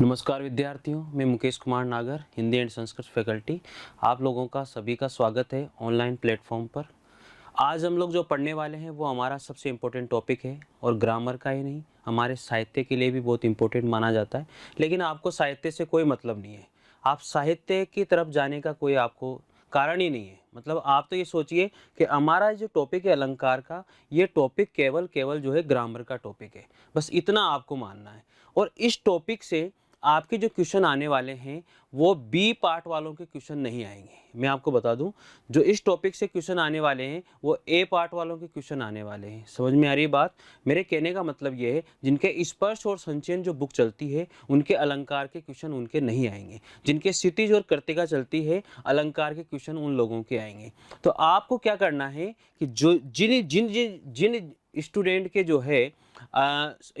नमस्कार विद्यार्थियों, मैं मुकेश कुमार नागर, हिंदी एंड संस्कृत फैकल्टी। आप लोगों का सभी का स्वागत है ऑनलाइन प्लेटफॉर्म पर। आज हम लोग जो पढ़ने वाले हैं वो हमारा सबसे इम्पोर्टेंट टॉपिक है, और ग्रामर का ही नहीं, हमारे साहित्य के लिए भी बहुत इम्पोर्टेंट माना जाता है। लेकिन आपको साहित्य से कोई मतलब नहीं है, आप साहित्य की तरफ जाने का कोई आपको कारण ही नहीं है। मतलब आप तो ये सोचिए कि हमारा जो टॉपिक है अलंकार का, ये टॉपिक केवल जो है ग्रामर का टॉपिक है, बस इतना आपको मानना है। और इस टॉपिक से आपके जो क्वेश्चन आने वाले हैं वो बी पार्ट वालों के क्वेश्चन नहीं आएंगे। मैं आपको बता दूं, जो इस टॉपिक से क्वेश्चन आने वाले हैं वो ए पार्ट वालों के क्वेश्चन आने वाले हैं। समझ में आ रही बात? मेरे कहने का मतलब ये है, जिनके स्पर्श और संचयन जो बुक चलती है उनके अलंकार के क्वेश्चन उनके नहीं आएंगे। जिनके क्षितिज और कृतिका चलती है, अलंकार के क्वेश्चन उन लोगों के आएंगे। तो आपको क्या करना है कि जो जिन जिन जिन स्टूडेंट के जो है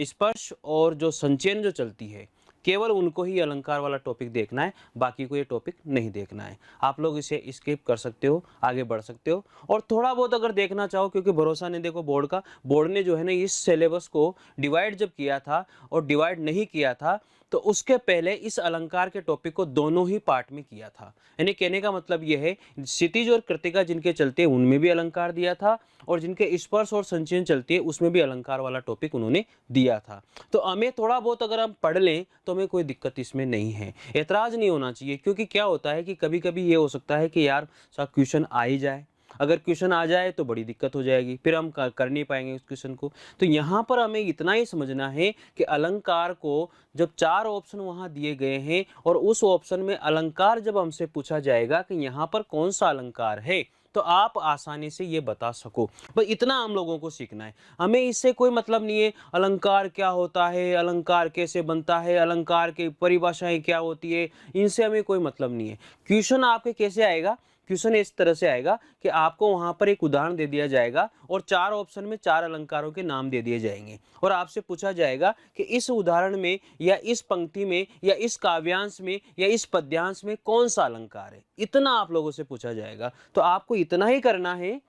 स्पर्श और जो संचयन जो चलती है, केवल उनको ही अलंकार वाला टॉपिक देखना है, बाकी को ये टॉपिक नहीं देखना है। आप लोग इसे स्किप कर सकते हो, आगे बढ़ सकते हो। और थोड़ा बहुत अगर देखना चाहो, क्योंकि भरोसा नहीं देखो बोर्ड का, बोर्ड ने जो है ना इस सिलेबस को डिवाइड जब किया था और डिवाइड नहीं किया था तो उसके पहले इस अलंकार के टॉपिक को दोनों ही पार्ट में किया था। यानी कहने का मतलब यह है, क्षितिज और कृतिका जिनके चलते हैं उनमें भी अलंकार दिया था, और जिनके स्पर्श और संचयन चलती है उसमें भी अलंकार वाला टॉपिक उन्होंने दिया था। तो हमें थोड़ा बहुत अगर हम पढ़ लें तो हमें कोई दिक्कत इसमें नहीं है, ऐतराज नहीं होना चाहिए। क्योंकि क्या होता है कि कभी कभी ये हो सकता है कि यार सा क्वेश्चन आ ही जाए, अगर क्वेश्चन आ जाए तो बड़ी दिक्कत हो जाएगी, फिर हम कर नहीं पाएंगे उस क्वेश्चन को। तो यहाँ पर हमें इतना ही समझना है कि अलंकार को जब 4 ऑप्शन वहाँ दिए गए हैं और उस ऑप्शन में अलंकार जब हमसे पूछा जाएगा कि यहाँ पर कौन सा अलंकार है, तो आप आसानी से ये बता सको। बस इतना हम लोगों को सीखना है। हमें इससे कोई मतलब नहीं है अलंकार क्या होता है, अलंकार कैसे बनता है, अलंकार की परिभाषाएं क्या होती है, इनसे हमें कोई मतलब नहीं है। क्वेश्चन आपके कैसे आएगा? क्वेश्चन इस तरह से आएगा कि आपको वहां पर एक उदाहरण दे दिया जाएगा और 4 ऑप्शन में 4 अलंकारों के नाम दे दिए जाएंगे, और आपसे पूछा जाएगा कि इस उदाहरण में या इस पंक्ति में या इस काव्यांश में या इस पद्यांश में कौन सा अलंकार है। इतना आप लोगों से पूछा जाएगा। तो आपको इतना ही करना है।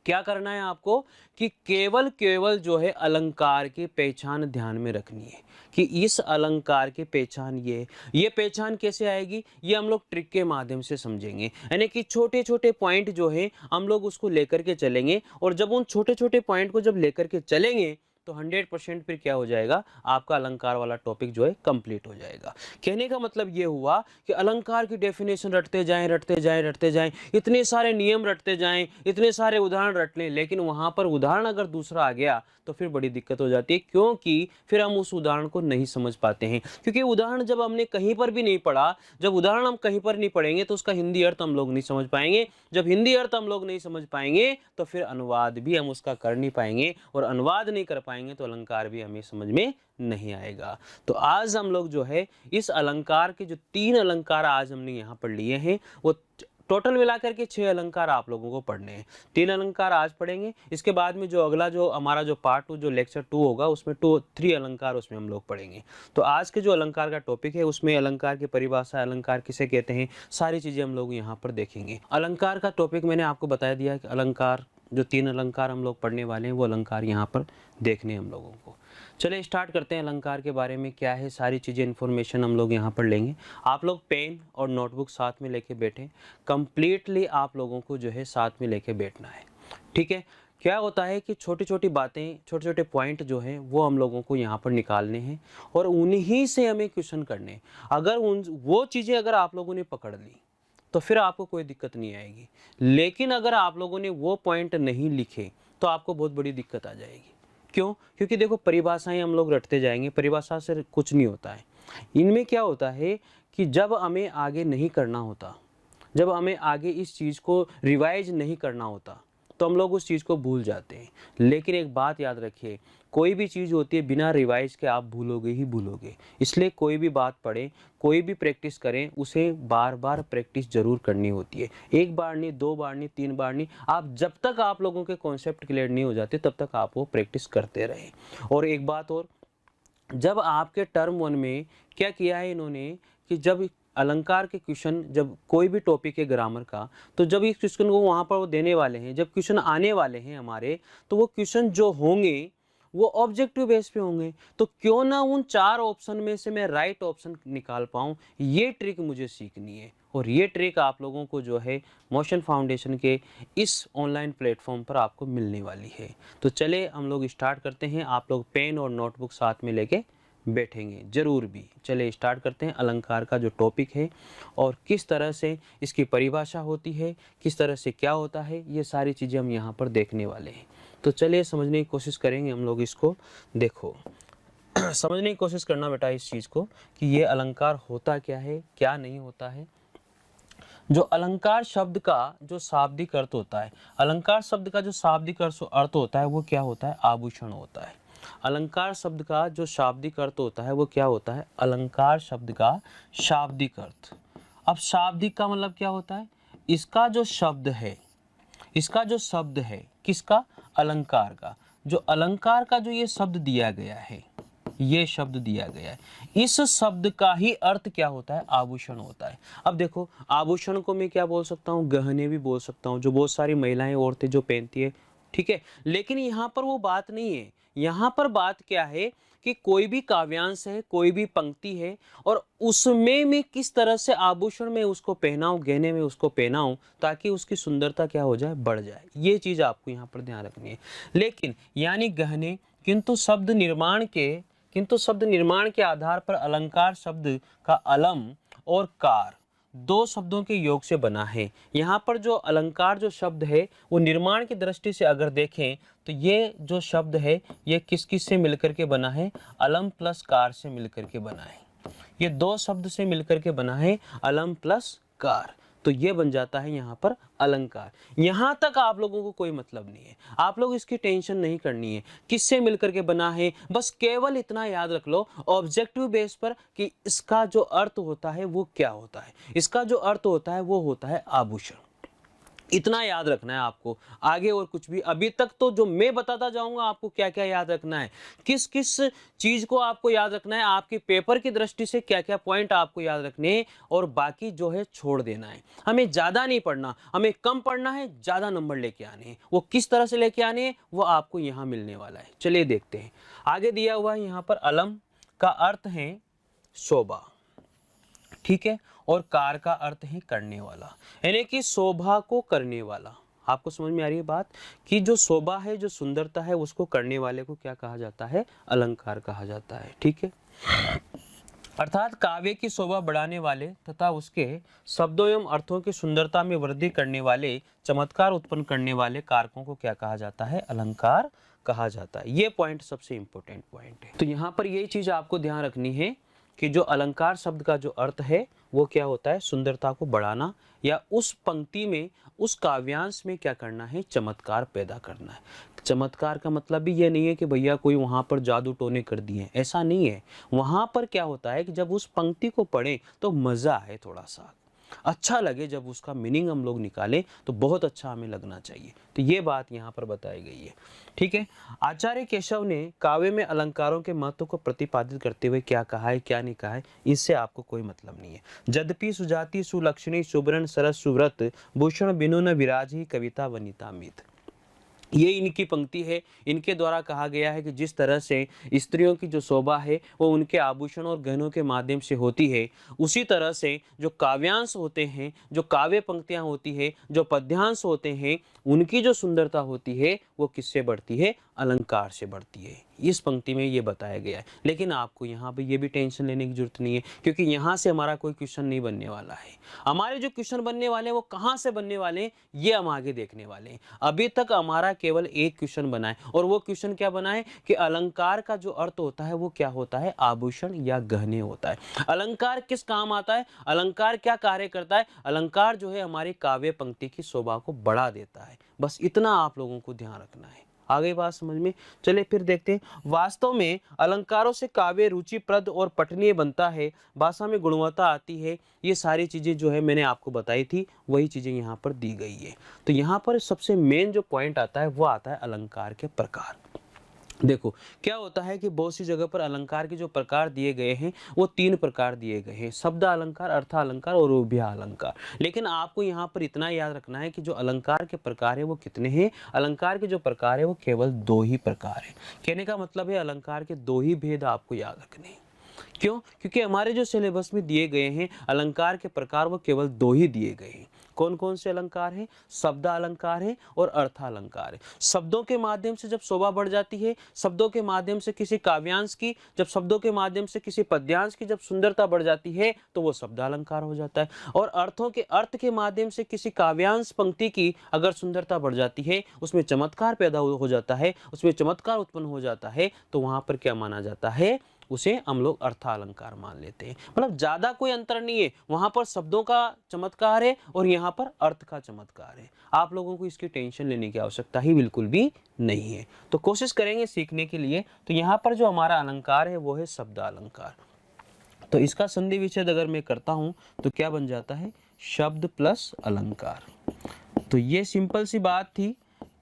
क्या करना है आपको कि केवल जो है अलंकार की पहचान ध्यान में रखनी है कि इस अलंकार की पहचान ये पहचान कैसे आएगी, ये हम लोग ट्रिक के माध्यम से समझेंगे। यानी कि छोटे छोटे पॉइंट जो है हम लोग उसको लेकर के चलेंगे, और जब उन छोटे छोटे पॉइंट को जब लेकर के चलेंगे तो 100% फिर क्या हो जाएगा, आपका अलंकार वाला टॉपिक जो है कंप्लीट हो जाएगा। कहने का मतलब ये हुआ कि अलंकार की डेफिनेशन रटते जाएं, इतने सारे नियम रटते जाएं, इतने सारे उदाहरण रट लें, लेकिन वहां पर उदाहरण अगर दूसरा आ गया तो फिर बड़ी दिक्कत हो जाती है, क्योंकि फिर हम उस उदाहरण को नहीं समझ पाते हैं। क्योंकि उदाहरण जब हमने कहीं पर भी नहीं पढ़ा, जब उदाहरण हम कहीं पर नहीं पढ़ेंगे तो उसका हिंदी अर्थ हम लोग नहीं समझ पाएंगे। जब हिंदी अर्थ हम लोग नहीं समझ पाएंगे तो फिर अनुवाद भी हम उसका कर नहीं पाएंगे, और अनुवाद नहीं कर पाएंगे तो अलंकार भी हमें समझ में नहीं आएगा। तो आज हम लोग जो है इस अलंकार के जो 3 अलंकार आज हमने यहाँ पर लिए हैं, वो टोटल मिलाकर के 6 अलंकार आप लोगों को पढ़ने हैं। 3 अलंकार आज पढ़ेंगे, इसके बाद में जो अगला जो हमारा जो पार्ट 2 जो लेक्चर 2 होगा उसमें 3 अलंकार उसमें हम लोग पढ़ेंगे। तो आज के जो अलंकार का टॉपिक है उसमें अलंकार की परिभाषा, अलंकार किसे कहते हैं, सारी चीजें हम लोग यहाँ पर देखेंगे। अलंकार का टॉपिक मैंने आपको बता दिया कि अलंकार जो 3 अलंकार हम लोग पढ़ने वाले हैं वो अलंकार यहाँ पर देखने हम लोगों को। चलिए स्टार्ट करते हैं। अलंकार के बारे में क्या है, सारी चीज़ें इन्फॉर्मेशन हम लोग यहाँ पर लेंगे। आप लोग पेन और नोटबुक साथ में लेके बैठें, कंप्लीटली आप लोगों को जो है साथ में लेके बैठना है, ठीक है। क्या होता है कि छोटी छोटी बातें, छोटे छोटे पॉइंट जो हैं वो हम लोगों को यहाँ पर निकालने हैं और उन्हीं से हमें क्वेश्चन करने हैं। अगर वो चीज़ें अगर आप लोगों ने पकड़ ली तो फिर आपको कोई दिक्कत नहीं आएगी, लेकिन अगर आप लोगों ने वो पॉइंट नहीं लिखे तो आपको बहुत बड़ी दिक्कत आ जाएगी। क्यों? क्योंकि देखो परिभाषाएं हम लोग रटते जाएंगे, परिभाषा से कुछ नहीं होता है। इनमें क्या होता है कि जब हमें आगे नहीं करना होता, जब हमें आगे इस चीज़ को रिवाइज नहीं करना होता तो हम लोग उस चीज़ को भूल जाते हैं। लेकिन एक बात याद रखिए, कोई भी चीज़ होती है बिना रिवाइज के आप भूलोगे ही भूलोगे। इसलिए कोई भी बात पढ़ें, कोई भी प्रैक्टिस करें, उसे बार बार प्रैक्टिस जरूर करनी होती है। 1 बार नहीं, 2 बार नहीं, 3 बार नहीं, आप जब तक आप लोगों के कॉन्सेप्ट क्लियर नहीं हो जाते तब तक आप वो प्रैक्टिस करते रहें। और एक बात और, जब आपके टर्म 1 में क्या किया है इन्होंने कि जब अलंकार के क्वेश्चन जब कोई भी टॉपिक है ग्रामर का, तो जब इस क्वेश्चन को वहाँ पर वो देने वाले हैं, जब क्वेश्चन आने वाले हैं हमारे, तो वो क्वेश्चन जो होंगे वो ऑब्जेक्टिव बेस पे होंगे। तो क्यों ना उन 4 ऑप्शन में से मैं राइट ऑप्शन निकाल पाऊँ, ये ट्रिक मुझे सीखनी है। और ये ट्रिक आप लोगों को जो है मोशन फाउंडेशन के इस ऑनलाइन प्लेटफॉर्म पर आपको मिलने वाली है। तो चले हम लोग स्टार्ट करते हैं। आप लोग पेन और नोटबुक साथ में लेके बैठेंगे ज़रूर भी। चले स्टार्ट करते हैं। अलंकार का जो टॉपिक है और किस तरह से इसकी परिभाषा होती है, किस तरह से क्या होता है, ये सारी चीज़ें हम यहाँ पर देखने वाले हैं। तो चलिए समझने की कोशिश करेंगे हम लोग इसको। देखो समझने की कोशिश करना बेटा इस चीज़ को कि ये अलंकार होता क्या है, क्या नहीं होता है। जो अलंकार शब्द का जो शाब्दिक अर्थ होता है, अलंकार शब्द का जो शाब्दिक अर्थ होता है वो क्या होता है, आभूषण होता है। अलंकार शब्द का जो शाब्दिक अर्थ होता है वो क्या होता है, अलंकार शब्द का शाब्दिक अर्थ। अब शाब्दिक का मतलब क्या होता है, इसका जो शब्द है, इसका जो शब्द है किसका, अलंकार का। जो अलंकार का जो ये शब्द दिया गया है, ये शब्द दिया गया है, इस शब्द का ही अर्थ क्या होता है, आभूषण होता है। अब देखो आभूषण को मैं क्या बोल सकता हूँ, गहने भी बोल सकता हूँ, जो बहुत सारी महिलाएं औरतें जो पहनती है, ठीक है। लेकिन यहाँ पर वो बात नहीं है। यहाँ पर बात क्या है कि कोई भी काव्यांश है, कोई भी पंक्ति है, और उसमें मैं किस तरह से आभूषण में उसको पहनाऊं, गहने में उसको पहनाऊं, ताकि उसकी सुंदरता क्या हो जाए, बढ़ जाए। ये चीज़ आपको यहाँ पर ध्यान रखनी है। लेकिन यानी गहने, किंतु शब्द निर्माण के आधार पर अलंकार शब्द का अलम और कार दो शब्दों के योग से बना है। यहाँ पर जो अलंकार जो शब्द है वो निर्माण की दृष्टि से अगर देखें तो ये जो शब्द है ये किस किस से मिलकर के बना है, अलम प्लस कार से मिलकर के बना है। ये दो शब्द से मिलकर के बना है, अलम प्लस कार। तो ये बन जाता है यहाँ पर अलंकार। यहाँ तक आप लोगों को कोई मतलब नहीं है, आप लोग इसकी टेंशन नहीं करनी है किससे मिलकर के बना है। बस केवल इतना याद रख लो ऑब्जेक्टिव बेस पर कि इसका जो अर्थ होता है वो क्या होता है, इसका जो अर्थ होता है वो होता है आभूषण। इतना याद रखना है आपको, आगे और कुछ भी। अभी तक तो जो मैं बताता जाऊंगा आपको क्या क्या याद रखना है, किस किस चीज को आपको याद रखना है, आपके पेपर की दृष्टि से क्या क्या पॉइंट आपको याद रखने हैं, और बाकी जो है छोड़ देना है। हमें ज्यादा नहीं पढ़ना, हमें कम पढ़ना है, ज्यादा नंबर लेके आने हैं। वो किस तरह से लेके आने हैं वो आपको यहाँ मिलने वाला है। चलिए देखते हैं। आगे दिया हुआ है यहाँ पर अलम का अर्थ है शोभा, ठीक है, और कार का अर्थ है करने वाला, यानी कि शोभा को करने वाला। आपको समझ में आ रही है बात कि जो शोभा है, जो सुंदरता है, उसको करने वाले को क्या कहा जाता है, अलंकार कहा जाता है, ठीक है। अर्थात काव्य की शोभा बढ़ाने वाले तथा उसके शब्दों एवं अर्थों की सुंदरता में वृद्धि करने वाले, चमत्कार उत्पन्न करने वाले कारकों को क्या कहा जाता है, अलंकार कहा जाता है। ये पॉइंट सबसे इंपॉर्टेंट पॉइंट है। तो यहाँ पर यही चीज आपको ध्यान रखनी है कि जो अलंकार शब्द का जो अर्थ है वो क्या होता है, सुंदरता को बढ़ाना, या उस पंक्ति में, उस काव्यांश में क्या करना है, चमत्कार पैदा करना है। चमत्कार का मतलब भी ये नहीं है कि भैया कोई वहाँ पर जादू टोने कर दिए, ऐसा नहीं है। वहाँ पर क्या होता है कि जब उस पंक्ति को पढ़ें तो मज़ा आए, थोड़ा सा अच्छा लगे, जब उसका मीनिंग हम लोग निकालें तो बहुत अच्छा हमें लगना चाहिए। तो ये बात यहाँ पर बताई गई है, ठीक है। आचार्य केशव ने काव्य में अलंकारों के महत्व को प्रतिपादित करते हुए क्या कहा है, क्या नहीं कहा है, इससे आपको कोई मतलब नहीं है। यद्यपि सुजाति सुलक्षणी सुबरन सरस सुव्रत भूषण बिनु न विराजी कविता वनिता मित, ये इनकी पंक्ति है। इनके द्वारा कहा गया है कि जिस तरह से स्त्रियों की जो शोभा है वो उनके आभूषण और गहनों के माध्यम से होती है, उसी तरह से जो काव्यांश होते हैं, जो काव्य पंक्तियां होती है, जो पद्यांश होते हैं, उनकी जो सुंदरता होती है वो किससे बढ़ती है, अलंकार से बढ़ती है। इस पंक्ति में ये बताया गया है। लेकिन आपको यहाँ पे ये भी टेंशन लेने की जरूरत नहीं है, क्योंकि यहाँ से हमारा कोई क्वेश्चन नहीं बनने वाला है। हमारे जो क्वेश्चन बनने वाले हैं वो कहाँ से बनने वाले हैं ये हम आगे देखने वाले हैं। अभी तक हमारा केवल एक क्वेश्चन बना है, और वो क्वेश्चन क्या बना है कि अलंकार का जो अर्थ होता है वो क्या होता है, आभूषण या गहने होता है। अलंकार किस काम आता है, अलंकार क्या कार्य करता है, अलंकार जो है हमारी काव्य पंक्ति की शोभा को बढ़ा देता है। बस इतना आप लोगों को ध्यान रखना है। आगे बात समझ में। चले फिर देखते हैं। वास्तव में अलंकारों से काव्य रुचिप्रद और पठनीय बनता है, भाषा में गुणवत्ता आती है। ये सारी चीजें जो है मैंने आपको बताई थी, वही चीजें यहाँ पर दी गई है। तो यहाँ पर सबसे मेन जो पॉइंट आता है वो आता है अलंकार के प्रकार। देखो क्या होता है कि बहुत सी जगह पर अलंकार के जो प्रकार दिए गए हैं वो 3 प्रकार दिए गए हैं, शब्द अलंकार, अर्थ अलंकार और उभय अलंकार। लेकिन आपको यहाँ पर इतना याद रखना है कि जो अलंकार के प्रकार है वो कितने हैं। अलंकार के जो प्रकार है वो केवल 2 ही प्रकार है। कहने का मतलब है अलंकार के 2 ही भेद आपको याद रखने हैं। क्यों? क्योंकि हमारे जो सिलेबस में दिए गए हैं अलंकार के प्रकार वो केवल 2 ही दिए गए हैं। कौन कौन से अलंकार हैं? शब्द अलंकार है और अर्थ अलंकार है। शब्दों के माध्यम से जब शोभा बढ़ जाती है, शब्दों के माध्यम से किसी काव्यांश की, जब शब्दों के माध्यम से किसी पद्यांश की जब सुंदरता बढ़ जाती है तो वो शब्द अलंकार हो जाता है। और अर्थों के अर्थ के माध्यम से किसी काव्यांश पंक्ति की अगर सुंदरता बढ़ जाती है, उसमें चमत्कार पैदा हो जाता है, उसमें चमत्कार उत्पन्न हो जाता है, तो वहां पर क्या माना जाता है? उसे हम लोग अर्थालंकार मान लेते हैं। मतलब ज्यादा कोई अंतर नहीं है, वहां पर शब्दों का चमत्कार है और यहाँ पर अर्थ का चमत्कार है। आप लोगों को इसकी टेंशन लेने की आवश्यकता ही बिल्कुल भी नहीं है। तो कोशिश करेंगे सीखने के लिए। तो यहाँ पर जो हमारा अलंकार है वो है शब्द अलंकार। तो इसका संधि विच्छेद अगर मैं करता हूं तो क्या बन जाता है? शब्द प्लस अलंकार। तो ये सिंपल सी बात थी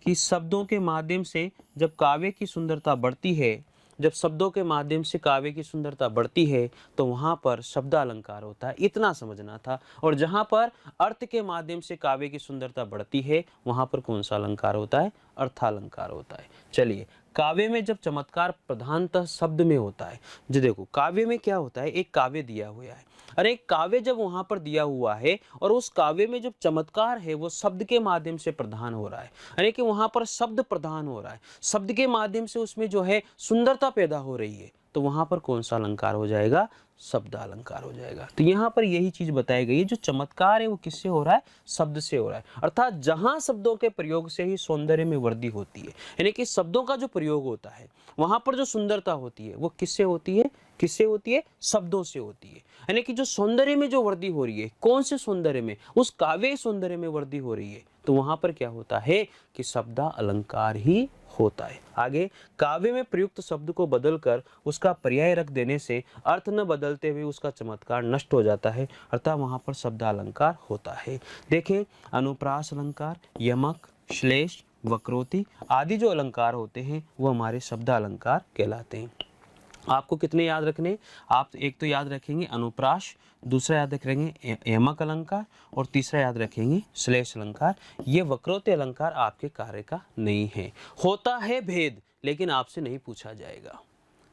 कि शब्दों के माध्यम से जब काव्य की सुंदरता बढ़ती है, जब शब्दों के माध्यम से काव्य की सुंदरता बढ़ती है तो वहां पर शब्द अलंकार होता है, इतना समझना था। और जहां पर अर्थ के माध्यम से काव्य की सुंदरता बढ़ती है वहां पर कौन सा अलंकार होता है? अर्थालंकार होता है। चलिए, काव्य में जब चमत्कार प्रधानतः शब्द में होता है। जो देखो काव्य में क्या होता है, एक काव्य दिया हुआ है, अरे एक काव्य जब वहां पर दिया हुआ है और उस काव्य में जब चमत्कार है वो शब्द के माध्यम से प्रधान हो रहा है, यानी कि वहां पर शब्द प्रधान हो रहा है, शब्द के माध्यम से उसमें जो है सुंदरता पैदा हो रही है, तो वहां पर कौन सा अलंकार हो जाएगा? शब्द अलंकार हो जाएगा। तो यहाँ पर यही चीज बताई गई है, जो चमत्कार है वो किससे हो रहा है? शब्द से हो रहा है। अर्थात जहां शब्दों के प्रयोग से ही सौंदर्य में वृद्धि होती है, यानी कि शब्दों का जो प्रयोग होता है वहां पर जो सुंदरता होती है वो किससे होती है? किससे होती है? शब्दों से होती है। यानी कि जो सौंदर्य में जो वृद्धि हो रही है, कौन से सौंदर्य में? उस काव्य सौंदर्य में वृद्धि हो रही है, तो वहां पर क्या होता है कि शब्द अलंकार ही होता है। आगे, काव्य में प्रयुक्त शब्द को बदलकर उसका पर्याय रख देने से अर्थ न बदलते हुए उसका चमत्कार नष्ट हो जाता है, अर्थात वहां पर शब्द अलंकार होता है। देखें, अनुप्रास अलंकार, यमक, श्लेष, वक्रोति आदि जो अलंकार होते हैं वो हमारे शब्द अलंकार कहलाते हैं। आपको कितने याद रखने? आप एक तो याद रखेंगे अनुप्रास, दूसरा याद रखेंगे यमक अलंकार और तीसरा याद रखेंगे श्लेष अलंकार। ये वक्रोक्ति अलंकार आपके कार्य का नहीं है। होता है भेद, लेकिन आपसे नहीं पूछा जाएगा।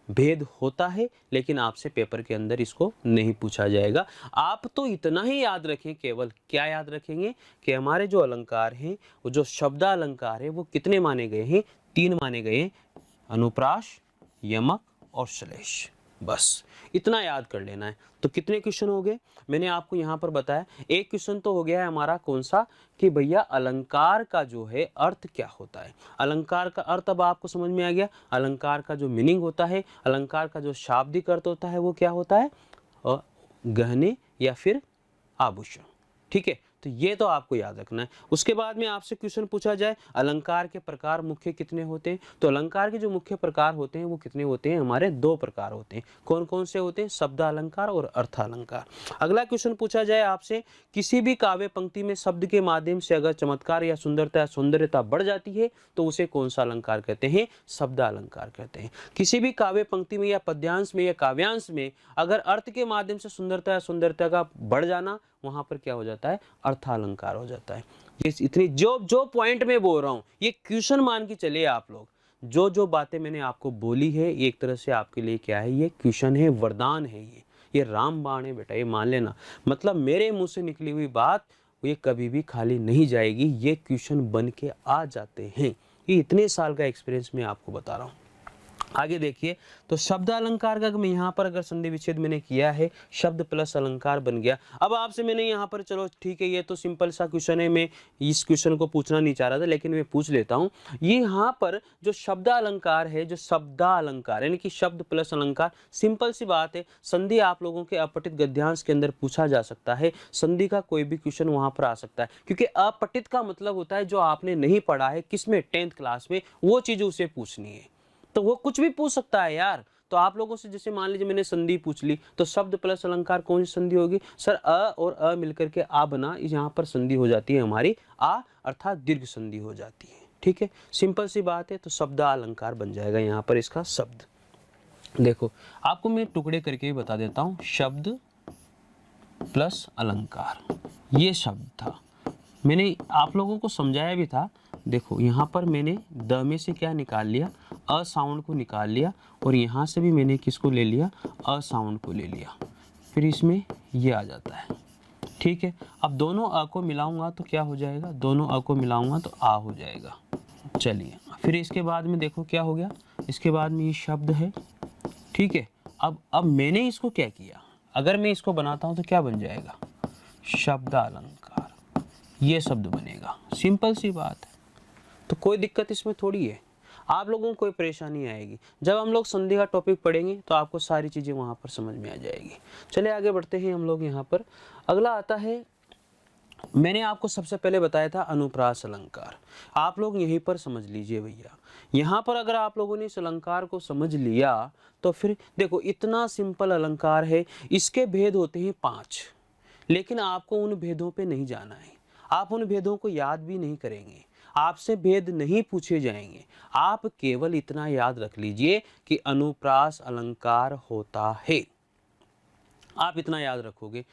भेद होता है लेकिन आपसे पेपर के अंदर इसको नहीं पूछा जाएगा। आप तो इतना ही याद रखें, केवल क्या याद रखेंगे कि हमारे जो अलंकार हैं, वो जो शब्द अलंकार है वो कितने माने गए हैं? 3 माने गए हैं, अनुप्रास, यमक और श्लेष। बस इतना याद कर लेना है। तो कितने क्वेश्चन हो गए? मैंने आपको यहाँ पर बताया, एक क्वेश्चन तो हो गया है हमारा कौन सा, कि भैया अलंकार का जो है अर्थ क्या होता है। अलंकार का अर्थ अब आपको समझ में आ गया। अलंकार का जो मीनिंग होता है, अलंकार का जो शाब्दिक अर्थ होता है वो क्या होता है? गहने या फिर आभूषण। ठीक है, तो ये तो आपको याद रखना है। उसके बाद में आपसे क्वेश्चन पूछा जाए अलंकार के प्रकार मुख्य कितने होते हैं, तो अलंकार के जो मुख्य प्रकार होते हैं वो कितने होते हैं? हमारे 2 प्रकार होते हैं। कौन कौन से होते हैं? शब्द अलंकार और अर्थ अलंकार। अगला क्वेश्चन पूछा जाए आपसे, किसी भी काव्य पंक्ति में शब्द के माध्यम से अगर चमत्कार या सुंदरता या सौंदर्यता बढ़ जाती है तो उसे कौन सा अलंकार कहते हैं? शब्द अलंकार कहते हैं। किसी भी काव्य पंक्ति में या पद्यांश में या काव्यांश में अगर अर्थ के माध्यम से सुंदरता या सौंदर्यता का बढ़ जाना, वहां पर क्या हो जाता है? अर्थालंकार हो जाता है। ये इतनी जो पॉइंट में बोल रहा हूं ये क्वेश्चन मान के चलिए आप लोग। जो बातें मैंने आपको बोली है एक तरह से आपके लिए क्या है? ये क्वेश्चन है, वरदान है, ये रामबाण है बेटा, ये मान लेना। मतलब मेरे मुंह से निकली हुई बात ये कभी भी खाली नहीं जाएगी, ये क्वेश्चन बन के आ जाते हैं। ये इतने साल का एक्सपीरियंस मैं आपको बता रहा हूँ। आगे देखिए, तो शब्द अलंकार का मैं यहाँ पर अगर संधि विच्छेद मैंने किया है, शब्द प्लस अलंकार बन गया। अब आपसे मैंने यहाँ पर, चलो ठीक है ये तो सिंपल सा क्वेश्चन है, मैं इस क्वेश्चन को पूछना नहीं चाह रहा था लेकिन मैं पूछ लेता हूँ। ये यहाँ पर जो शब्द अलंकार है, जो शब्द अलंकार यानी कि शब्द प्लस अलंकार, सिंपल सी बात है। संधि आप लोगों के अपठित गद्यांश के अंदर पूछा जा सकता है, संधि का कोई भी क्वेश्चन वहां पर आ सकता है, क्योंकि अपठित का मतलब होता है जो आपने नहीं पढ़ा है, किसमें? 10th क्लास में, वो चीज उसे पूछनी है। तो वो कुछ भी पूछ सकता है यार। तो आप लोगों से जैसे मान लीजिए मैंने संधि पूछ ली, तो शब्द प्लस अलंकार कौन सी संधि होगी? सर अ और अ मिलकर के आ बना, यहाँ पर संधि हो जाती है हमारी आ, अर्थात दीर्घ संधि हो जाती है। ठीक है, सिंपल सी बात है। तो शब्द अलंकार बन जाएगा यहाँ पर इसका शब्द। देखो आपको मैं टुकड़े करके भी बता देता हूँ, शब्द प्लस अलंकार, ये शब्द था। मैंने आप लोगों को समझाया भी था। देखो यहाँ पर मैंने द में से क्या निकाल लिया, अ साउंड को निकाल लिया, और यहाँ से भी मैंने किसको ले लिया, अ साउंड को ले लिया, फिर इसमें ये आ जाता है। ठीक है, अब दोनों अ को मिलाऊंगा तो क्या हो जाएगा, दोनों अ को मिलाऊंगा तो आ हो जाएगा। चलिए फिर इसके बाद में देखो क्या हो गया, इसके बाद में ये शब्द है। ठीक है, अब मैंने इसको क्या किया, अगर मैं इसको बनाता हूँ तो क्या बन जाएगा, शब्द अलंकार, ये शब्द बनेगा। सिंपल सी बात है, तो कोई दिक्कत इसमें थोड़ी है, आप लोगों को कोई परेशानी आएगी। जब हम लोग संधि का टॉपिक पढ़ेंगे तो आपको सारी चीज़ें वहाँ पर समझ में आ जाएगी। चलिए आगे बढ़ते हैं हम लोग। यहाँ पर अगला आता है, मैंने आपको सबसे पहले बताया था अनुप्रास अलंकार। आप लोग यहीं पर समझ लीजिए भैया, यहाँ पर अगर आप लोगों ने इस अलंकार को समझ लिया तो फिर देखो इतना सिंपल अलंकार है। इसके भेद होते हैं 5, लेकिन आपको उन भेदों पे नहीं जाना है, आप उन भेदों को याद भी नहीं करेंगे, आपसे भेद नहीं पूछे जाएंगे। आप केवल इतना याद रख लीजिए कि अनुप्रास अलंकार होता है, आप इतना याद रखोगे।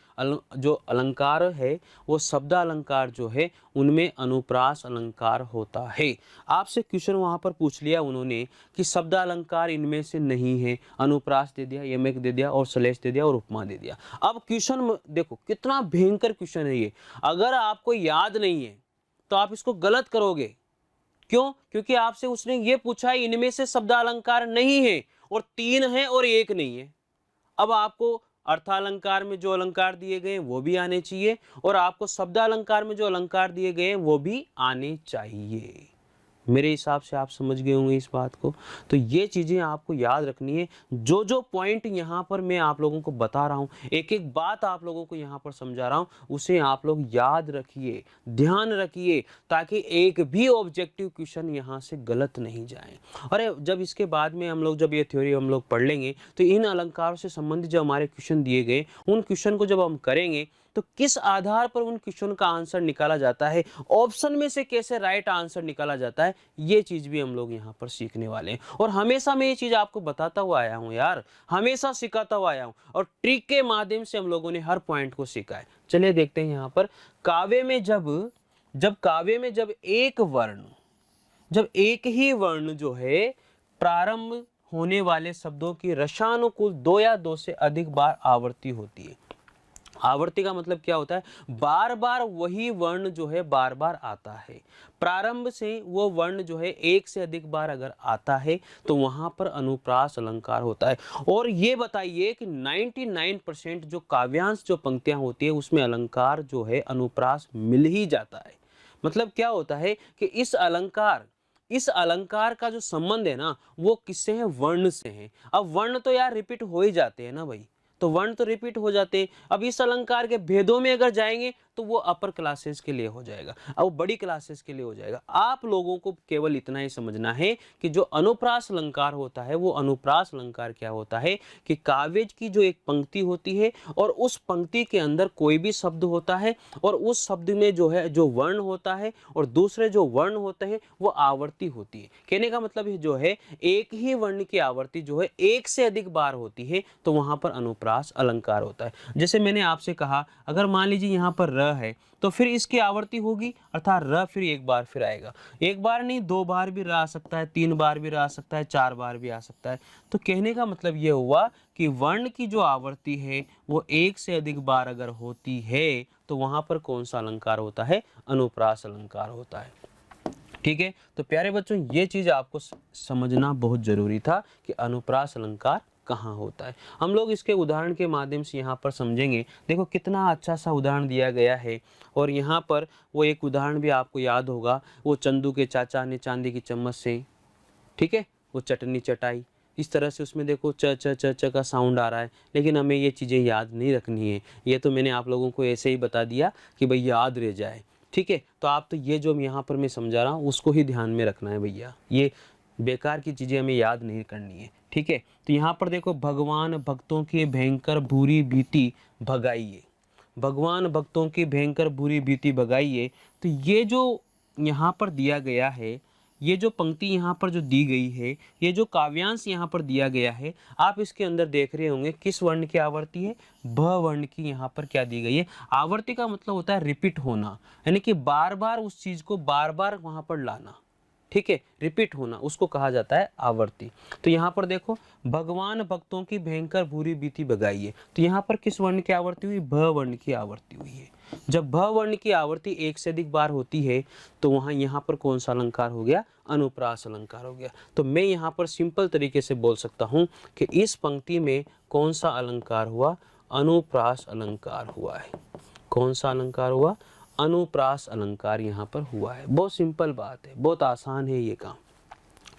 जो अलंकार है वो शब्द अलंकार जो है उनमें अनुप्रास अलंकार होता है। आपसे क्वेश्चन वहाँ पर पूछ लिया उन्होंने कि शब्द अलंकार इनमें से नहीं है, अनुप्रास दे दिया, यमक दे दिया और श्लेष दे दिया और उपमा दे दिया। अब क्वेश्चन देखो कितना भयंकर क्वेश्चन है ये, अगर आपको याद नहीं है तो आप इसको गलत करोगे। क्यों? क्योंकि आपसे उसने ये पूछा है इनमें से शब्द अलंकार नहीं है, और 3 है और 1 नहीं है। अब आपको अर्थालंकार में जो अलंकार दिए गए वो भी आने चाहिए, और आपको शब्द अलंकार में जो अलंकार दिए गए हैं वो भी आने चाहिए। मेरे हिसाब से आप समझ गए होंगे इस बात को। तो ये चीज़ें आपको याद रखनी है। जो जो पॉइंट यहाँ पर मैं आप लोगों को बता रहा हूँ, एक एक बात आप लोगों को यहाँ पर समझा रहा हूँ, उसे आप लोग याद रखिए, ध्यान रखिए, ताकि एक भी ऑब्जेक्टिव क्वेश्चन यहाँ से गलत नहीं जाए। और जब इसके बाद में हम लोग जब ये थ्योरी हम लोग पढ़ लेंगे तो इन अलंकारों से संबंधित जो हमारे क्वेश्चन दिए गए उन क्वेश्चन को जब हम करेंगे तो किस आधार पर उन क्वेश्चन का आंसर निकाला जाता है, ऑप्शन में से कैसे राइट आंसर निकाला जाता है, ये चीज भी हम लोग यहाँ पर सीखने वाले हैं। और हमेशा मैं ये चीज आपको बताता हुआ आया हूँ यार, हमेशा सिखाता हुआ आया हूँ, और ट्रिक के माध्यम से हम लोगों ने हर पॉइंट को सीखा है। चलिए देखते हैं यहाँ पर काव्य में जब एक ही वर्ण जो है प्रारंभ होने वाले शब्दों की रसानुकूल 2 या 2 से अधिक बार आवर्ती होती है। आवर्ती का मतलब क्या होता है, बार बार वही वर्ण जो है बार बार आता है। प्रारंभ से वो वर्ण जो है 1 से अधिक बार अगर आता है तो वहां पर अनुप्रास अलंकार होता है। और ये बताइए कि 99% जो काव्यांश जो पंक्तियां होती है उसमें अलंकार जो है अनुप्रास मिल ही जाता है। मतलब क्या होता है कि इस अलंकार का जो संबंध है ना वो किससे है, वर्ण से है। अब वर्ण तो यार रिपीट हो ही जाते हैं ना भाई, तो वर्ण तो रिपीट हो जाते हैं। अब इस अलंकार के भेदों में अगर जाएंगे तो वो अपर क्लासेस के लिए हो जाएगा, अब वो बड़ी क्लासेस के लिए हो जाएगा। आप लोगों को केवल इतना ही समझना है कि जो अनुप्रास अलंकार होता है वो अनुप्रास अलंकार क्या होता है कि काव्य की जो एक पंक्ति होती है और उस पंक्ति के अंदर कोई भी शब्द होता है और उस शब्द में जो है जो वर्ण होता है और दूसरे जो वर्ण होते हैं वो आवर्ती होती है। कहने का मतलब है जो है एक ही वर्ण की आवर्ती जो है 1 से अधिक बार होती है तो वहां पर अनुप्रास अलंकार होता है। जैसे मैंने आपसे कहा अगर मान लीजिए यहाँ पर र है तो फिर इसकी आवर्ती होगी अर्थात र फिर एक बार फिर आएगा। एक बार नहीं 2 बार भी र आ सकता है, 3 बार भी र आ सकता है, 4 बार भी आ सकता है। तो कहने का मतलब ये हुआ कि वर्ण की जो आवर्ती है वो 1 से अधिक बार अगर होती है तो वहां पर कौन सा अलंकार होता है, अनुप्रास अलंकार होता है। ठीक है, तो प्यारे बच्चों ये चीज आपको समझना बहुत जरूरी था कि अनुप्रास अलंकार कहाँ होता है। हम लोग इसके उदाहरण के माध्यम से यहाँ पर समझेंगे। देखो कितना अच्छा सा उदाहरण दिया गया है, और यहाँ पर वो एक उदाहरण भी आपको याद होगा, वो चंदू के चाचा ने चांदी की चम्मच से, ठीक है, वो चटनी चटाई। इस तरह से उसमें देखो च च च च का साउंड आ रहा है, लेकिन हमें ये चीज़ें याद नहीं रखनी है। ये तो मैंने आप लोगों को ऐसे ही बता दिया कि भाई याद रह जाए। ठीक है, तो आप तो ये जो यहाँ पर मैं समझा रहा हूँ उसको ही ध्यान में रखना है भैया, ये बेकार की चीज़ें हमें याद नहीं करनी है। ठीक है, तो यहाँ पर देखो भगवान भक्तों की भयंकर बुरी भीति भगाइए, भगवान भक्तों की भयंकर बुरी भीति भगाइए। तो ये जो यहाँ पर दिया गया है ये जो पंक्ति यहाँ पर जो दी गई है, ये जो काव्यांश यहाँ पर दिया गया है, आप इसके अंदर देख रहे होंगे किस वर्ण की आवर्ती है, भ वर्ण की यहाँ पर क्या दी गई है। आवर्ती का मतलब होता है रिपीट होना, यानी कि बार बार उस चीज को बार बार वहां पर लाना, ठीक है, रिपीट होना, उसको कहा जाता है आवर्ती। तो यहाँ पर देखो, भगवान भक्तों की भयंकर बुरी बीती भगाइए, तो यहाँ पर किस वर्ण की आवर्ती हुई, भ वर्ण की आवर्ती हुई है। जब भ वर्ण की आवर्ती एक से अधिक बार होती है तो वहां यहाँ पर कौन सा अलंकार हो गया, अनुप्रास अलंकार हो गया। तो मैं यहाँ पर सिंपल तरीके से बोल सकता हूँ कि इस पंक्ति में कौन सा अलंकार हुआ, अनुप्रास अलंकार हुआ है। कौन सा अलंकार हुआ, अनुप्रास अलंकार यहाँ पर हुआ है। बहुत सिंपल बात है, बहुत आसान है ये काम।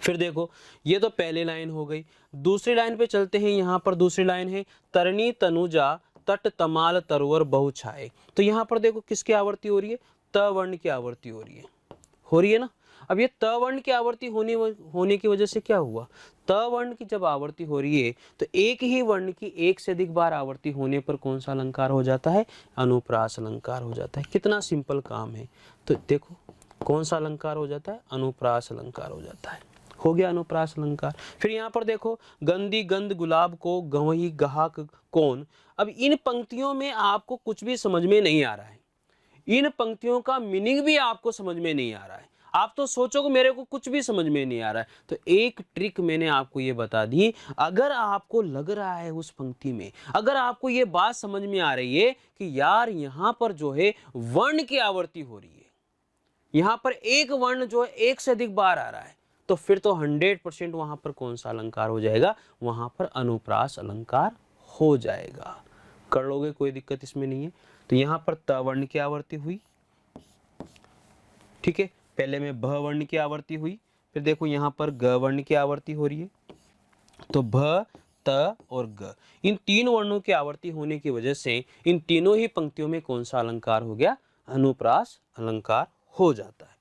फिर देखो, ये तो पहली लाइन हो गई। दूसरी लाइन पे चलते हैं। यहाँ पर दूसरी लाइन है, तरणी तनुजा तट तमाल तरवर बहु छाए। तो यहाँ पर देखो किसकी आवर्ती हो रही है, त वर्ण की आवर्ती हो रही है ना। अब ये त वर्ण की आवर्ती होने की वजह से क्या हुआ, त वर्ण की जब आवर्ती हो रही है तो एक ही वर्ण की एक से अधिक बार आवर्ती होने पर कौन सा अलंकार हो जाता है, अनुप्रास अलंकार हो जाता है। कितना सिंपल काम है। तो देखो कौन सा अलंकार हो जाता है, अनुप्रास अलंकार हो जाता है। हो गया अनुप्रास अलंकार। फिर यहाँ पर देखो, गंदी गंध गुलाब को गवही गहाक कौन। अब इन पंक्तियों में आपको कुछ भी समझ में नहीं आ रहा है, इन पंक्तियों का मीनिंग भी आपको समझ में नहीं आ रहा है। आप तो सोचोगे मेरे को कुछ भी समझ में नहीं आ रहा है। तो एक ट्रिक मैंने आपको ये बता दी, अगर आपको लग रहा है उस पंक्ति में, अगर आपको ये बात समझ में आ रही है कि यार यहाँ पर जो है वर्ण की आवर्ती हो रही है, यहाँ पर एक वर्ण जो है एक से अधिक बार आ रहा है, तो फिर तो 100% वहां पर कौन सा अलंकार हो जाएगा, वहां पर अनुप्रास अलंकार हो जाएगा। कर लोगे, कोई दिक्कत इसमें नहीं है। तो यहाँ पर त वर्ण की आवर्ती हुई, ठीक है, पहले में भ वर्ण की आवर्ती हुई, फिर देखो यहाँ पर ग वर्ण की आवर्ती हो रही है। तो भ, त और ग, इन तीन वर्णों की आवर्ती होने की वजह से इन तीनों ही पंक्तियों में कौन सा अलंकार हो गया, अनुप्रास अलंकार हो जाता है।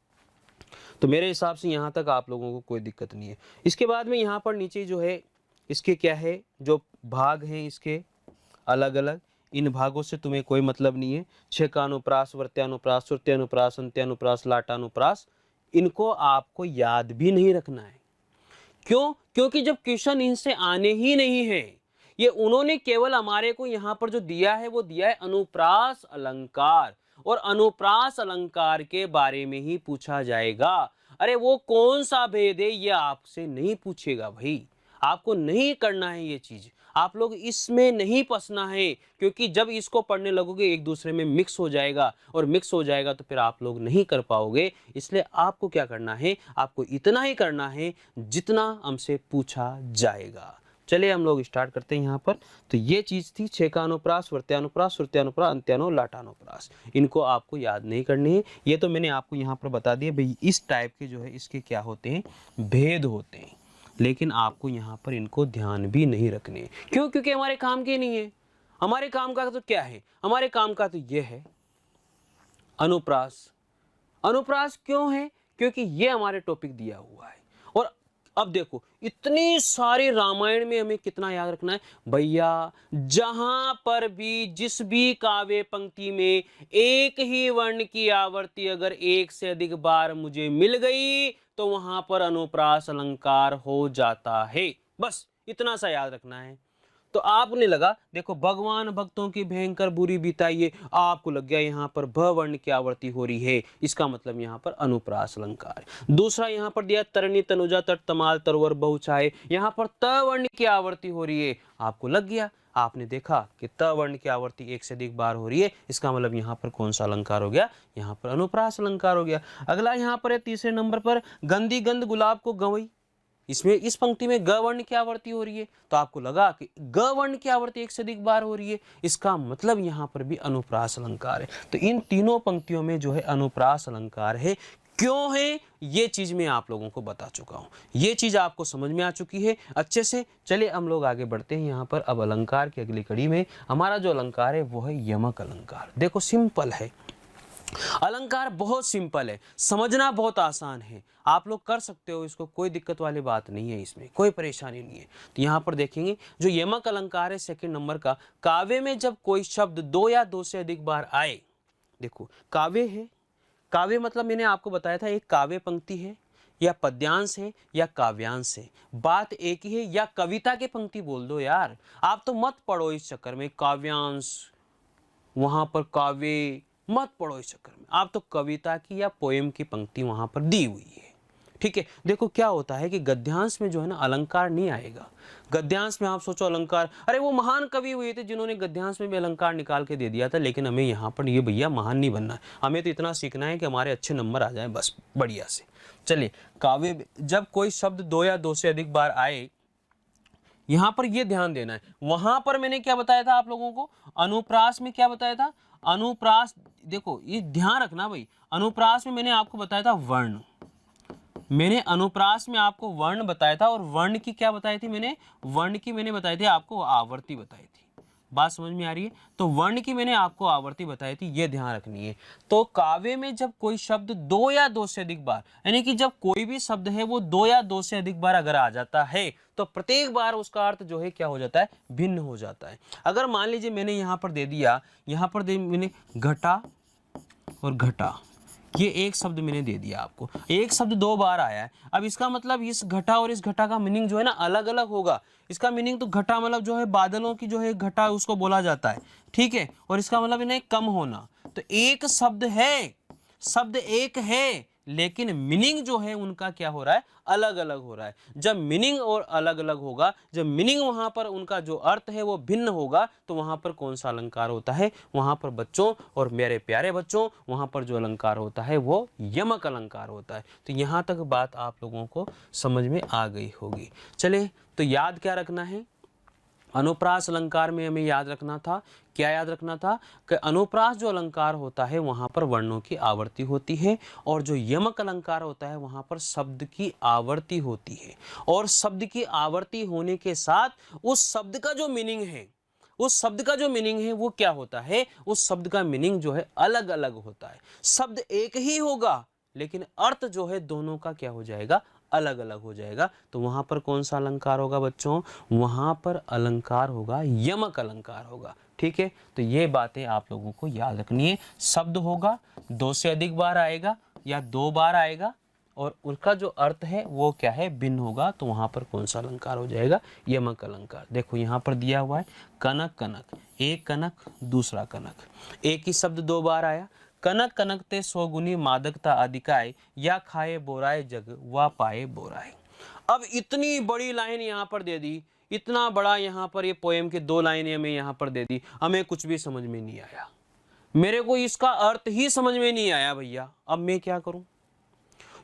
तो मेरे हिसाब से यहाँ तक आप लोगों को कोई दिक्कत नहीं है। इसके बाद में यहाँ पर नीचे जो है इसके क्या है, जो भाग हैं इसके अलग अलग, इन भागों से तुम्हें कोई मतलब नहीं है। छेकानुप्रास, वर्त्यानुप्रास, श्रुत्यानुप्रास, अंत्यानुप्रास, लाटानुप्रास, इनको आपको याद भी नहीं रखना है। क्यों? क्योंकि जब क्वेश्चन इनसे आने ही नहीं है, ये उन्होंने केवल हमारे को यहाँ पर जो दिया है वो दिया है अनुप्रास अलंकार, और अनुप्रास अलंकार के बारे में ही पूछा जाएगा। अरे वो कौन सा भेद है ये आपसे नहीं पूछेगा भाई, आपको नहीं करना है ये चीज, आप लोग इसमें नहीं फंसना है, क्योंकि जब इसको पढ़ने लगोगे एक दूसरे में मिक्स हो जाएगा, और मिक्स हो जाएगा तो फिर आप लोग नहीं कर पाओगे। इसलिए आपको क्या करना है, आपको इतना ही करना है जितना हमसे पूछा जाएगा। चलिए हम लोग स्टार्ट करते हैं यहाँ पर। तो ये चीज थी छेकानुप्रास, वर्त्यानुप्रास, श्रुत्यानुप्रास, अंत्यानु, लाटानुप्रास, इनको आपको याद नहीं करनी है। ये तो मैंने आपको यहाँ पर बता दिया भाई, इस टाइप के जो है इसके क्या होते हैं, भेद होते हैं, लेकिन आपको यहाँ पर इनको ध्यान भी नहीं रखने। क्यों? क्योंकि हमारे काम के नहीं है। हमारे काम का तो क्या है, हमारे काम का तो ये है अनुप्रास। अनुप्रास क्यों है? क्योंकि ये हमारे टॉपिक दिया हुआ है। और अब देखो, इतनी सारी रामायण में हमें कितना याद रखना है भैया, जहां पर भी जिस भी काव्य पंक्ति में एक ही वर्ण की आवर्ती अगर एक से अधिक बार मुझे मिल गई तो वहां पर अनुप्रास अलंकार हो जाता है। बस इतना सा याद रखना है। तो आपने लगा, देखो भगवान भक्तों की भयंकर बुरी बीताइए, आपको लग गया यहाँ पर भ वर्ण की आवर्ती हो रही है, इसका मतलब यहाँ पर अनुप्रास अलंकार है। दूसरा यहाँ पर दिया तरणी तनुजा तट तमाल तरवर बहु छाए, यहाँ पर त वर्ण की आवर्ती हो रही है, आपको लग गया, आपने देखा कि त वर्ण की आवर्ती एक से अधिक बार हो रही है, इसका मतलब यहाँ पर कौन सा अलंकार हो गया, यहाँ पर अनुप्रास अलंकार हो गया। अगला यहाँ पर है तीसरे नंबर पर, गंदी गंध गुलाब को गवई, इसमें इस पंक्ति में ग वर्ण की आवर्ती हो रही है, तो आपको लगा कि ग वर्ण की आवर्ती एक से अधिक बार हो रही है, इसका मतलब यहाँ पर भी अनुप्रास अलंकार है। तो इन तीनों पंक्तियों में जो है अनुप्रास अलंकार है। क्यों है ये चीज मैं आप लोगों को बता चुका हूं, ये चीज आपको समझ में आ चुकी है अच्छे से। चलिए हम लोग आगे बढ़ते हैं यहाँ पर। अब अलंकार की अगली कड़ी में हमारा जो अलंकार है वो है यमक अलंकार। देखो सिंपल है, अलंकार बहुत सिंपल है, समझना बहुत आसान है, आप लोग कर सकते हो इसको, कोई दिक्कत वाली बात नहीं है, इसमें कोई परेशानी नहीं है। तो यहाँ पर देखेंगे जो यमक अलंकार है सेकंड नंबर का, काव्य में जब कोई शब्द दो या दो से अधिक बार आए, देखो काव्य है, काव्य मतलब मैंने आपको बताया था एक काव्य पंक्ति है या पद्यांश है या काव्यांश है, बात एक ही है। या कविता की पंक्ति बोल दो यार, आप तो मत पढ़ो इस चक्कर में काव्यांश, वहां पर काव्य मत पढ़ो इस चक्कर में, आप तो कविता की या पोएम की पंक्ति वहां पर दी हुई है। ठीक है, देखो क्या होता है कि गद्यांश में जो है ना अलंकार नहीं आएगा। गद्यांश में आप सोचो अलंकार, अरे वो महान कवि हुए थे जिन्होंने गद्यांश में भी अलंकार निकाल के दे दिया था, लेकिन हमें यहाँ पर ये भैया महान नहीं बनना है, हमें तो इतना सीखना है कि हमारे अच्छे नंबर आ जाए बस बढ़िया से। चलिए, काव्य जब कोई शब्द दो या दो से अधिक बार आए, यहां पर ये ध्यान देना है। वहां पर मैंने क्या बताया था आप लोगों को, अनुप्रास में क्या बताया था, अनुप्रास, देखो ये ध्यान रखना भाई, अनुप्रास में मैंने आपको बताया था वर्ण, मैंने अनुप्रास में आपको वर्ण बताया था, और वर्ण की क्या बताई थी मैंने, वर्ण की मैंने बताई थी आपको आवर्ती बताई थी। बात समझ में आ रही है? तो वर्ण की मैंने आपको आवर्ती बताई थी, ये ध्यान रखनी है। तो काव्य में जब कोई शब्द दो या दो से अधिक बार, यानी कि जब कोई भी शब्द है वो दो या दो से अधिक बार अगर आ जाता है, तो प्रत्येक बार उसका अर्थ जो है क्या हो जाता है, भिन्न हो जाता है। अगर मान लीजिए मैंने यहाँ पर दे दिया, यहाँ पर मैंने घटा और घटा, ये एक शब्द मैंने दे दिया आपको, एक शब्द दो बार आया है। अब इसका मतलब इस घटा और इस घटा का मीनिंग जो है ना अलग अलग होगा। इसका मीनिंग तो घटा मतलब जो है बादलों की जो है घटा उसको बोला जाता है, ठीक है, और इसका मतलब इन्हें कम होना। तो एक शब्द है, शब्द एक है, लेकिन मीनिंग जो है उनका क्या हो रहा है, अलग अलग हो रहा है। जब मीनिंग और अलग अलग होगा, जब मीनिंग वहां पर उनका जो अर्थ है वो भिन्न होगा, तो वहां पर कौन सा अलंकार होता है, वहां पर बच्चों और मेरे प्यारे बच्चों, वहां पर जो अलंकार होता है वो यमक अलंकार होता है। तो यहां तक बात आप लोगों को समझ में आ गई होगी। चले, तो याद क्या रखना है, अनुप्रास अलंकार में हमें याद रखना था, क्या याद रखना था कि अनुप्रास जो अलंकार होता है वहां पर वर्णों की आवर्ती होती है, और जो यमक अलंकार होता है वहां पर शब्द की आवर्ती होती है। और शब्द की आवर्ती होने के साथ उस शब्द का जो मीनिंग है, उस शब्द का जो मीनिंग है वो क्या होता है, उस शब्द का मीनिंग जो है अलग अलग होता है। शब्द एक ही होगा, लेकिन अर्थ जो है दोनों का क्या हो जाएगा, अलग अलग हो जाएगा। तो वहां पर कौन सा अलंकार होगा बच्चों, वहां पर अलंकार होगा यमक अलंकार होगा। ठीक है, तो ये बातें आप लोगों को याद रखनी है। शब्द होगा, दो से अधिक बार आएगा या दो बार आएगा, और उसका जो अर्थ है वो क्या है, भिन्न होगा, तो वहां पर कौन सा अलंकार हो जाएगा, यमक अलंकार। देखो यहाँ पर दिया हुआ है कनक कनक, एक कनक दूसरा कनक, एक ही शब्द दो बार आया, कनक कनक ते सोगुनी मादकता अधिकाय, या खाए बोराए जग वा पाए बोराए। अब इतनी बड़ी लाइन यहाँ पर दे दी, इतना बड़ा यहाँ पर ये पोएम के दो लाइनें हमें यहाँ पर दे दी, हमें कुछ भी समझ में नहीं आया, मेरे को इसका अर्थ ही समझ में नहीं आया भैया। अब मैं क्या करूं,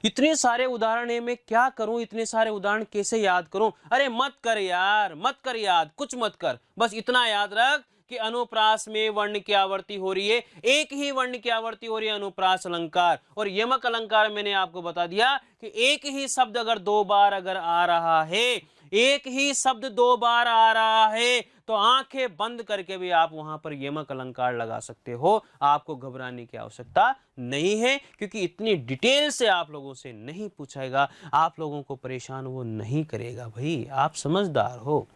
इतने सारे उदाहरण है, मैं क्या करूं, इतने सारे उदाहरण कैसे याद करूं। अरे मत कर यार, मत कर याद, कुछ मत कर, बस इतना याद रख कि अनुप्रास में वर्ण की आवर्ती हो रही है, एक ही वर्ण की आवर्ती हो रही है, अनुप्रास अलंकार। और यमक अलंकार मैंने आपको बता दिया कि एक ही शब्द अगर दो बार अगर आ रहा है, एक ही शब्द दो बार आ रहा है, तो आंखें बंद करके भी आप वहां पर यमक अलंकार लगा सकते हो, आपको घबराने की आवश्यकता नहीं है, क्योंकि इतनी डिटेल से आप लोगों से नहीं पूछेगा, आप लोगों को परेशान वो नहीं करेगा भाई, आप समझदार हो।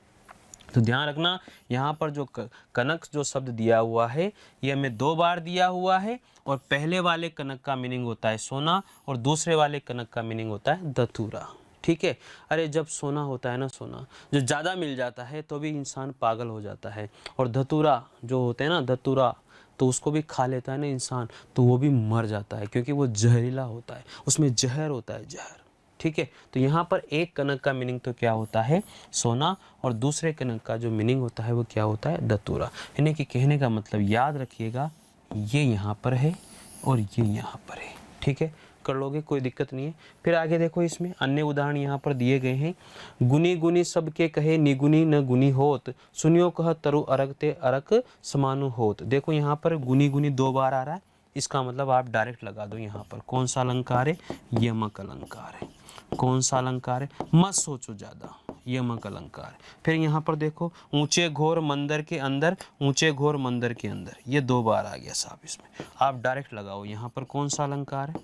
तो ध्यान रखना, यहाँ पर जो कनक जो शब्द दिया हुआ है ये हमें दो बार दिया हुआ है, और पहले वाले कनक का मीनिंग होता है सोना, और दूसरे वाले कनक का मीनिंग होता है धतूरा। ठीक है, अरे जब सोना होता है ना, सोना जो ज़्यादा मिल जाता है तो भी इंसान पागल हो जाता है, और धतूरा जो होते हैं ना, धतूरा तो उसको भी खा लेता है ना इंसान, तो वो भी मर जाता है, क्योंकि वो जहरीला होता है, उसमें जहर होता है, जहर। ठीक है, तो यहाँ पर एक कनक का मीनिंग तो क्या होता है, सोना, और दूसरे कनक का जो मीनिंग होता है वो क्या होता है, धतूरा। यानी कि कहने का मतलब याद रखिएगा, ये यहाँ पर है और ये यहाँ पर है। ठीक है, कर लोगे, कोई दिक्कत नहीं है। फिर आगे देखो, इसमें अन्य उदाहरण यहाँ पर दिए गए हैं। गुनी गुनी सबके कहे निगुनी न गुनी होत, सुनियो कह तरु अरग ते अरक समानु होत। देखो यहाँ पर गुनी गुनी दो बार आ रहा है, इसका मतलब आप डायरेक्ट लगा दो यहाँ पर कौन सा अलंकार है, यमक अलंकार है। कौन सा अलंकार है, मत सोचो ज्यादा, यमक अलंकार। फिर यहाँ पर देखो, ऊंचे घोर मंदिर के अंदर, ऊंचे घोर मंदिर के अंदर, ये दो बार आ गया साहब, इसमें आप डायरेक्ट लगाओ यहाँ पर कौन सा अलंकार है,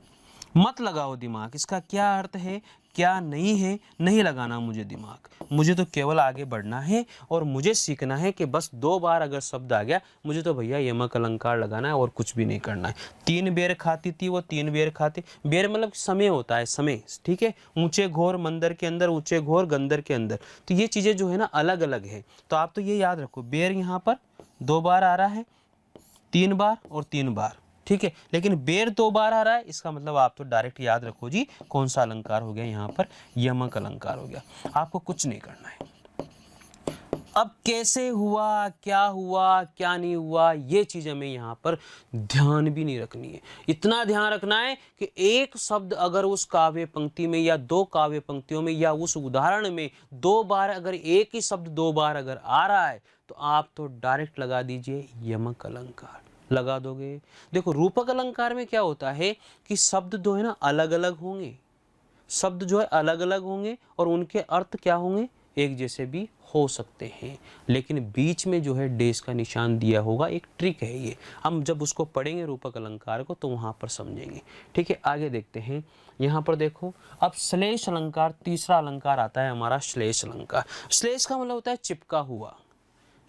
मत लगाओ दिमाग, इसका क्या अर्थ है, क्या नहीं है, नहीं लगाना मुझे दिमाग, मुझे तो केवल आगे बढ़ना है और मुझे सीखना है कि बस 2 बार अगर शब्द आ गया मुझे तो भैया यमक अलंकार लगाना है और कुछ भी नहीं करना है। 3 बेर खाती थी वो 3 बेर खाती, बेर मतलब समय होता है, समय, ठीक है। ऊंचे घोर मंदिर के अंदर, ऊंचे घोर गंदर के अंदर, तो ये चीज़ें जो है ना अलग अलग है। तो आप तो ये याद रखो, बेर यहाँ पर 2 बार आ रहा है, 3 बार और 3 बार, ठीक है। लेकिन बेर 2 बार आ रहा है, इसका मतलब आप तो डायरेक्ट याद रखो जी कौन सा अलंकार हो गया यहाँ पर, यमक अलंकार हो गया। आपको कुछ नहीं करना है। अब कैसे हुआ, क्या नहीं हुआ, ये चीज हमें यहाँ पर ध्यान भी नहीं रखनी है। इतना ध्यान रखना है कि एक शब्द अगर उस काव्य पंक्ति में या 2 काव्य पंक्तियों में या उस उदाहरण में 2 बार, अगर एक ही शब्द 2 बार अगर आ रहा है तो आप तो डायरेक्ट लगा दीजिए यमक अलंकार, लगा दोगे। देखो रूपक अलंकार में क्या होता है कि शब्द जो है ना अलग अलग होंगे, शब्द जो है अलग अलग होंगे और उनके अर्थ क्या होंगे, एक जैसे भी हो सकते हैं, लेकिन बीच में जो है डेश का निशान दिया होगा, एक ट्रिक है ये। हम जब उसको पढ़ेंगे रूपक अलंकार को तो वहां पर समझेंगे, ठीक है। आगे देखते हैं, यहाँ पर देखो अब श्लेष अलंकार, तीसरा अलंकार आता है हमारा श्लेष अलंकार। श्लेष का मतलब होता है चिपका हुआ,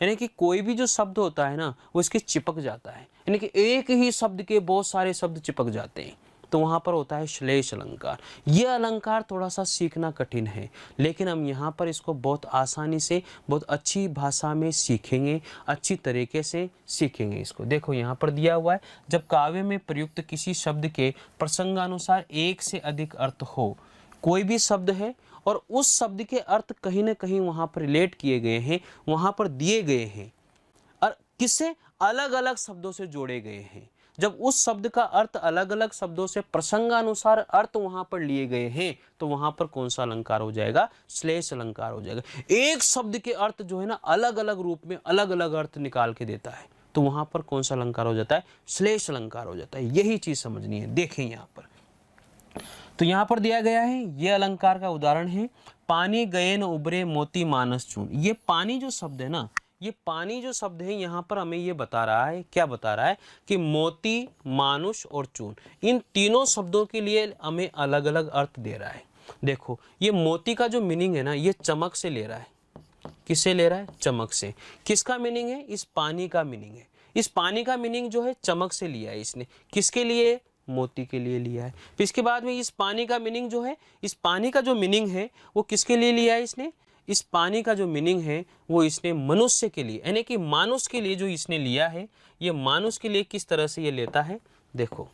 यानी कि कोई भी जो शब्द होता है ना वो इसके चिपक जाता है, यानी कि एक ही शब्द के बहुत सारे शब्द चिपक जाते हैं, तो वहाँ पर होता है श्लेष अलंकार। ये अलंकार थोड़ा सा सीखना कठिन है, लेकिन हम यहाँ पर इसको बहुत आसानी से, बहुत अच्छी भाषा में सीखेंगे, अच्छी तरीके से सीखेंगे इसको। देखो यहाँ पर दिया हुआ है, जब काव्य में प्रयुक्त किसी शब्द के प्रसंगानुसार एक से अधिक अर्थ हो, कोई भी शब्द है और उस शब्द के अर्थ कहीं ना कहीं वहाँ पर रिलेट किए गए हैं, वहाँ पर दिए गए हैं और किससे, अलग अलग शब्दों से जोड़े गए हैं। जब उस शब्द का अर्थ अलग अलग शब्दों से प्रसंगानुसार अर्थ वहां पर लिए गए हैं तो वहां पर कौन सा अलंकार हो जाएगा, श्लेष अलंकार हो जाएगा। एक शब्द के अर्थ जो है ना अलग अलग रूप में अलग अलग अर्थ निकाल के देता है, तो वहां पर कौन सा अलंकार हो जाता है, श्लेष अलंकार हो जाता है। यही चीज समझनी है। देखें यहाँ पर, तो यहाँ पर दिया गया है, ये अलंकार का उदाहरण है, पानी गए न उबरे मोती मानस चून। ये पानी जो शब्द है ना, ये पानी जो शब्द है यहाँ पर हमें ये बता रहा है, क्या बता रहा है कि मोती, मानुष और चून, इन तीनों शब्दों के लिए हमें अलग अलग अर्थ दे रहा है। देखो ये मोती का जो मीनिंग है ना, ये चमक से ले रहा है। किससे ले रहा है, चमक से। किसका मीनिंग है, इस पानी का मीनिंग है। इस पानी का मीनिंग जो है चमक से लिया है इसने, किसके लिए, मोती के लिए लिया है। फिर इसके बाद में इस पानी का मीनिंग जो है, इस पानी का जो मीनिंग है वो किसके लिए लिया है इसने, इस पानी का जो मीनिंग है वो इसने मनुष्य के लिए, यानी कि मानुष के लिए जो इसने लिया है। ये मानुष के लिए किस तरह से ये लेता है, देखो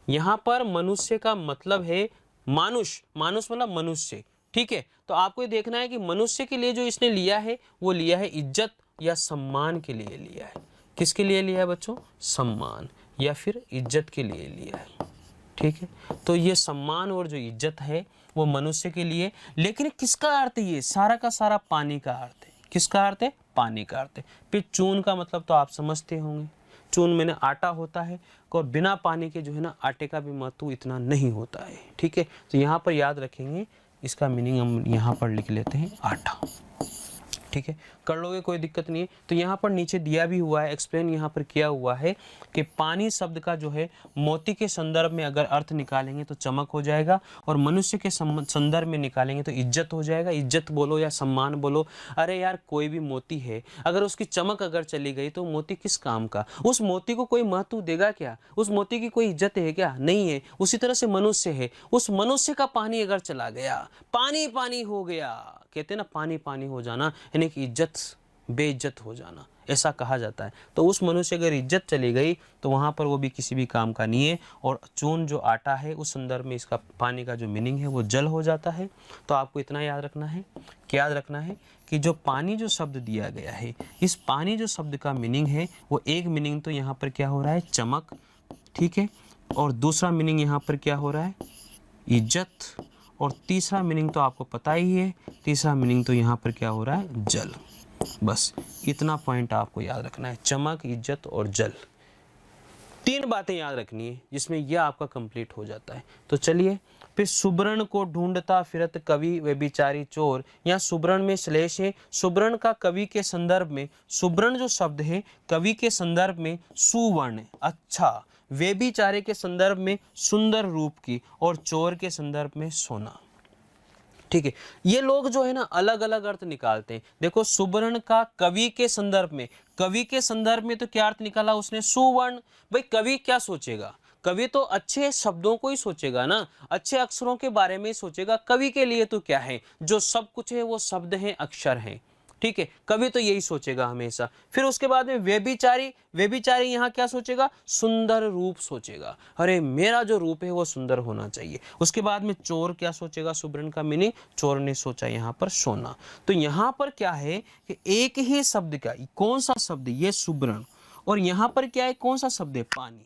यहाँ पर मनुष्य का मतलब है मानुष, मानुष मतलब मनुष्य, ठीक है। तो आपको ये देखना है कि मनुष्य के लिए जो इसने लिया है वो लिया है इज्जत या सम्मान के लिए लिया है। किसके लिए लिया है बच्चों, सम्मान या फिर इज्जत के लिए लिया है, ठीक है। तो ये सम्मान और जो इज्जत है वो मनुष्य के लिए, लेकिन किसका अर्थ, ये सारा का सारा पानी का अर्थ है। किसका अर्थ है, पानी का अर्थ है। फिर चून का मतलब तो आप समझते होंगे, चून में ना आटा होता है और बिना पानी के जो है ना आटे का भी महत्व इतना नहीं होता है, ठीक है। तो यहाँ पर याद रखेंगे, इसका मीनिंग हम यहाँ पर लिख लेते हैं आटा, ठीक है, कर लोगे कोई दिक्कत नहीं है। तो यहाँ पर नीचे दिया भी हुआ है, एक्सप्लेन यहाँ पर किया हुआ है कि पानी शब्द का जो है मोती के संदर्भ में अगर अर्थ निकालेंगे तो चमक हो जाएगा और मनुष्य के संदर्भ में निकालेंगे तो इज्जत हो जाएगा। इज्जत बोलो या सम्मान बोलो, अरे यार कोई भी मोती है, अगर उसकी चमक अगर चली गई तो मोती किस काम का, उस मोती को कोई महत्व देगा क्या, उस मोती की कोई इज्जत है क्या, नहीं है। उसी तरह से मनुष्य है, उस मनुष्य का पानी अगर चला गया, पानी पानी हो गया, कहते हैं ना पानी पानी हो जाना, यानी कि इज्जत बेइज्जत हो जाना, ऐसा कहा जाता है। तो उस मनुष्य अगर इज्जत चली गई तो वहां पर वो भी किसी भी काम का नहीं है। और चून जो आटा है उस संदर्भ में इसका पानी का जो मीनिंग है वो जल हो जाता है। तो आपको इतना याद रखना है, क्या याद रखना है कि जो पानी जो शब्द दिया गया है, इस पानी जो शब्द का मीनिंग है वो एक मीनिंग तो यहाँ पर क्या हो रहा है, चमक, ठीक है, और दूसरा मीनिंग यहाँ पर क्या हो रहा है, इज्जत, और तीसरा मीनिंग तो आपको पता ही है, तीसरा मीनिंग तो यहाँ पर क्या हो रहा है, जल। बस इतना पॉइंट आपको याद रखना है, चमक, इज्जत और जल, 3 बातें याद रखनी है, जिसमें यह आपका कंप्लीट हो जाता है। तो चलिए फिर सुब्रण को ढूंढता फिरत कवि व्यभिचारी चोर, यहाँ सुब्रण में श्लेष है। सुब्रण का कवि के संदर्भ में, सुब्रण जो शब्द है कवि के संदर्भ में सुवर्ण अच्छा, व्यभिचारे के संदर्भ में सुंदर रूप की, और चोर के संदर्भ में सोना। ठीक है, ये लोग जो है ना अलग अलग अर्थ निकालते हैं। देखो सुवर्ण का कवि के संदर्भ में, कवि के संदर्भ में तो क्या अर्थ निकाला उसने, सुवर्ण। भाई कवि क्या सोचेगा, कवि तो अच्छे शब्दों को ही सोचेगा ना, अच्छे अक्षरों के बारे में ही सोचेगा। कवि के लिए तो क्या है, जो सब कुछ है वो शब्द हैं, अक्षर हैं। ठीक है, कवि तो यही सोचेगा हमेशा। फिर उसके बाद में व्यभिचारी, व्यभिचारी यहाँ क्या सोचेगा, सुंदर रूप सोचेगा, अरे मेरा जो रूप है वो सुंदर होना चाहिए। उसके बाद में चोर क्या सोचेगा, सुवर्ण का मीनिंग, चोर ने सोचा यहाँ पर सोना। तो यहाँ पर क्या है कि एक ही शब्द का, कौन सा शब्द, ये सुवर्ण, और यहाँ पर क्या है, कौन सा शब्द है, पानी।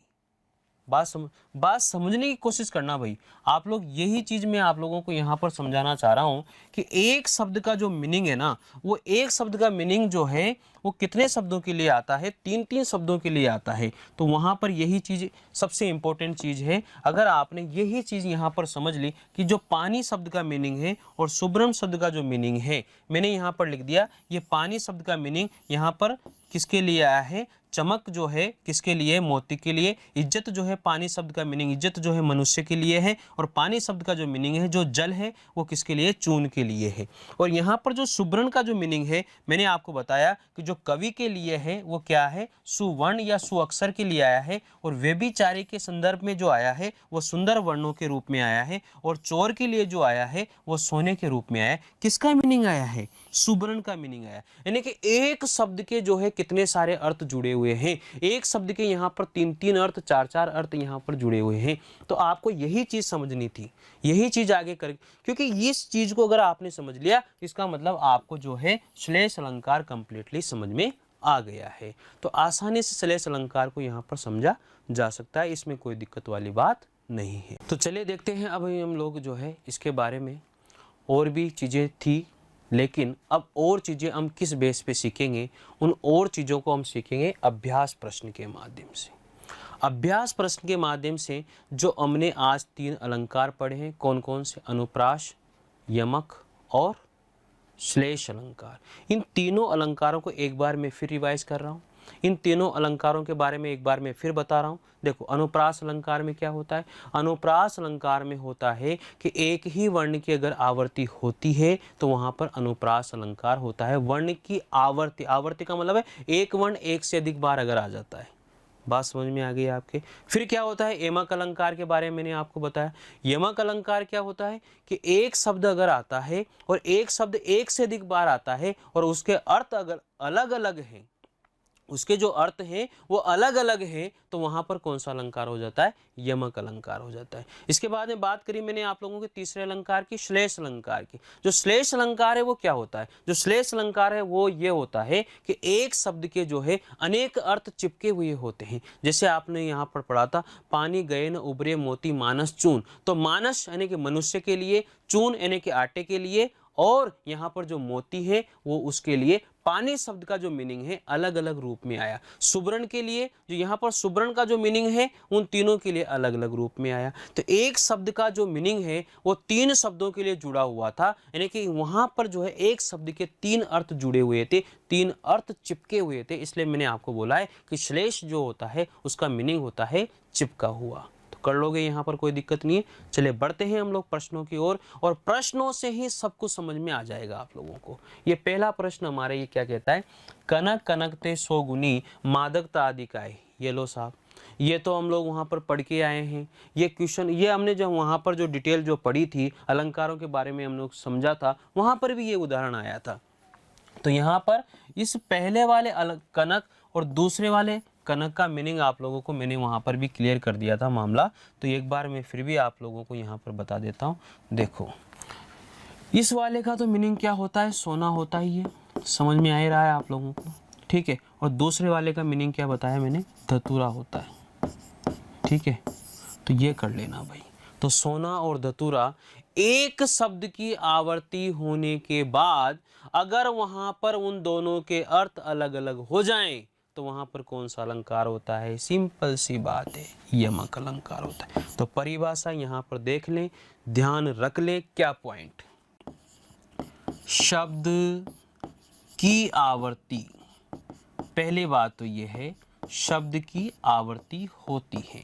बात समझने की कोशिश करना भाई, आप लोग, यही चीज मैं आप लोगों को यहाँ पर समझाना चाह रहा हूँ कि एक शब्द का जो मीनिंग है ना, वो एक शब्द का मीनिंग जो है वो कितने शब्दों के लिए आता है, 3-3 शब्दों के लिए आता है। तो वहाँ पर यही चीज सबसे इंपॉर्टेंट चीज है। अगर आपने यही चीज यहाँ पर समझ ली कि जो पानी शब्द का मीनिंग है और सुब्रम शब्द का जो मीनिंग है, मैंने यहाँ पर लिख दिया, ये पानी शब्द का मीनिंग यहाँ पर किसके लिए आया है, चमक जो है किसके लिए, मोती के लिए। इज्जत जो है, पानी शब्द का मीनिंग इज्जत जो है मनुष्य के लिए है, और पानी शब्द का जो मीनिंग है, जो जल है, वो किसके लिए, चून के लिए है। और यहाँ पर जो सुवर्ण का जो मीनिंग है, मैंने आपको बताया कि जो कवि के लिए है वो क्या है, सुवर्ण या सुअक्षर के लिए आया है, और व्यभिचारी के संदर्भ में जो आया है वो सुंदर वर्णों के रूप में आया है, और चोर के लिए जो आया है वो सोने के रूप में आया है। किसका मीनिंग आया है, सुवर्ण का मीनिंग आया। यानी कि एक शब्द के जो है कितने सारे अर्थ जुड़े हुए हैं, एक शब्द के यहाँ पर 3-3 अर्थ, 4-4 अर्थ यहाँ पर जुड़े हुए हैं। तो आपको यही चीज समझनी थी, यही चीज आगे कर, क्योंकि इस चीज को अगर आपने समझ लिया, इसका मतलब आपको जो है श्लेष अलंकार कंप्लीटली समझ में आ गया है। तो आसानी से श्लेष अलंकार को यहाँ पर समझा जा सकता है, इसमें कोई दिक्कत वाली बात नहीं है। तो चलिए देखते हैं अब हम लोग जो है इसके बारे में, और भी चीजें थी, लेकिन अब और चीज़ें हम किस बेस पे सीखेंगे, उन और चीज़ों को हम सीखेंगे अभ्यास प्रश्न के माध्यम से। अभ्यास प्रश्न के माध्यम से जो हमने आज 3 अलंकार पढ़े हैं, कौन कौन से, अनुप्रास, यमक और श्लेष अलंकार। इन तीनों अलंकारों को एक बार मैं फिर रिवाइज कर रहा हूँ, इन तीनों अलंकारों के बारे में एक बार मैं फिर बता रहा हूँ। देखो अनुप्रास अलंकार में क्या होता है, अनुप्रास अलंकार में होता है कि एक ही वर्ण की अगर आवर्ती होती है तो वहां पर अनुप्रास अलंकार होता है। वर्ण की आवर्ती, आवर्ती का मतलब है एक वर्ण एक से अधिक बार अगर आ जाता है। बात समझ में आ गई आपके। फिर क्या होता है, यमक अलंकार के बारे में मैंने आपको बताया। यमक अलंकार क्या होता है कि एक शब्द अगर आता है और एक शब्द एक से अधिक बार आता है और उसके अर्थ अगर अलग अलग हैं, उसके जो अर्थ हैं वो अलग अलग हैं, तो वहां पर कौन सा अलंकार हो जाता है, यमक अलंकार हो जाता है। इसके बाद में बात करी मैंने आप लोगों के तीसरे अलंकार की, श्लेष अलंकार की। जो श्लेष अलंकार है वो क्या होता है, जो श्लेष अलंकार है वो ये होता है कि एक शब्द के जो है अनेक अर्थ चिपके हुए होते हैं। जैसे आपने यहाँ पर पढ़ा था, पानी गए न उबरे मोती मानस चून। तो मानस यानी कि मनुष्य के लिए, चून यानी कि आटे के लिए, और यहाँ पर जो मोती है वो उसके लिए। पानी शब्द का जो मीनिंग है अलग अलग रूप में आया। सुवर्ण के लिए जो यहाँ पर सुवर्ण का जो मीनिंग है उन तीनों के लिए अलग अलग रूप में आया। तो एक शब्द का जो मीनिंग है वो 3 शब्दों के लिए जुड़ा हुआ था, यानी कि वहां पर जो है एक शब्द के 3 अर्थ जुड़े हुए थे, 3 अर्थ चिपके हुए थे। इसलिए मैंने आपको बोला है कि श्लेष जो होता है उसका मीनिंग होता है चिपका हुआ। कर लोगे, यहाँ पर कोई दिक्कत नहीं है। चलिए बढ़ते हैं हम लोग प्रश्नों की ओर, और प्रश्नों से ही सब कुछ समझ में आ जाएगा आप लोगों को। ये पहला प्रश्न हमारे ये क्या कहता है, कनक कनकते सो गुनी मादकता आदि का है। ये लो साहब, ये तो हम लोग वहाँ पर पढ़ के आए हैं। ये क्वेश्चन, ये हमने जब वहाँ पर जो डिटेल जो पढ़ी थी अलंकारों के बारे में हम लोग समझा था, वहाँ पर भी ये उदाहरण आया था। तो यहाँ पर इस पहले वाले कनक और दूसरे वाले कनक का मीनिंग आप लोगों को मैंने वहाँ पर भी क्लियर कर दिया था मामला। तो एक बार मैं फिर भी आप लोगों को यहाँ पर बता देता हूँ। देखो इस वाले का तो मीनिंग क्या होता है, सोना होता ही है, समझ में आ ही रहा है आप लोगों को, ठीक है। और दूसरे वाले का मीनिंग क्या बताया मैंने, धतूरा होता है, ठीक है। तो ये कर लेना भाई। तो सोना और धतूरा एक शब्द की आवर्ती होने के बाद अगर वहां पर उन दोनों के अर्थ अलग अलग हो जाएं तो वहां पर कौन सा अलंकार होता है, सिंपल सी बात है, यमक अलंकार होता है। तो परिभाषा यहां पर देख लें, ध्यान रख लें क्या पॉइंट, शब्द की आवर्ती, पहली बात तो यह है शब्द की आवर्ती होती है।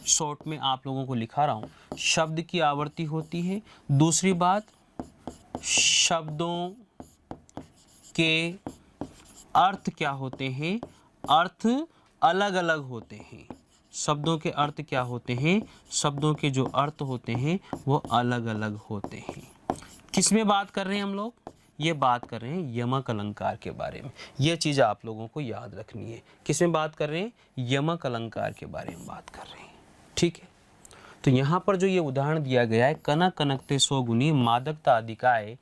शॉर्ट में आप लोगों को लिखा रहा हूं, शब्द की आवर्ती होती है। दूसरी बात, शब्दों के अर्थ क्या होते हैं? अर्थ अलग अलग होते हैं। शब्दों के अर्थ क्या होते हैं? शब्दों के जो अर्थ होते हैं वो अलग अलग होते हैं। किस में बात कर रहे हैं हम लोग? ये बात कर रहे हैं यमक अलंकार के बारे में। ये चीज़ आप लोगों को याद रखनी है। किस में बात कर रहे हैं? यमक अलंकार के बारे में बात कर रहे हैं। ठीक है, तो यहाँ पर जो ये उदाहरण दिया गया है, कनक कनकते सो गुनी मादकता अधिकाय,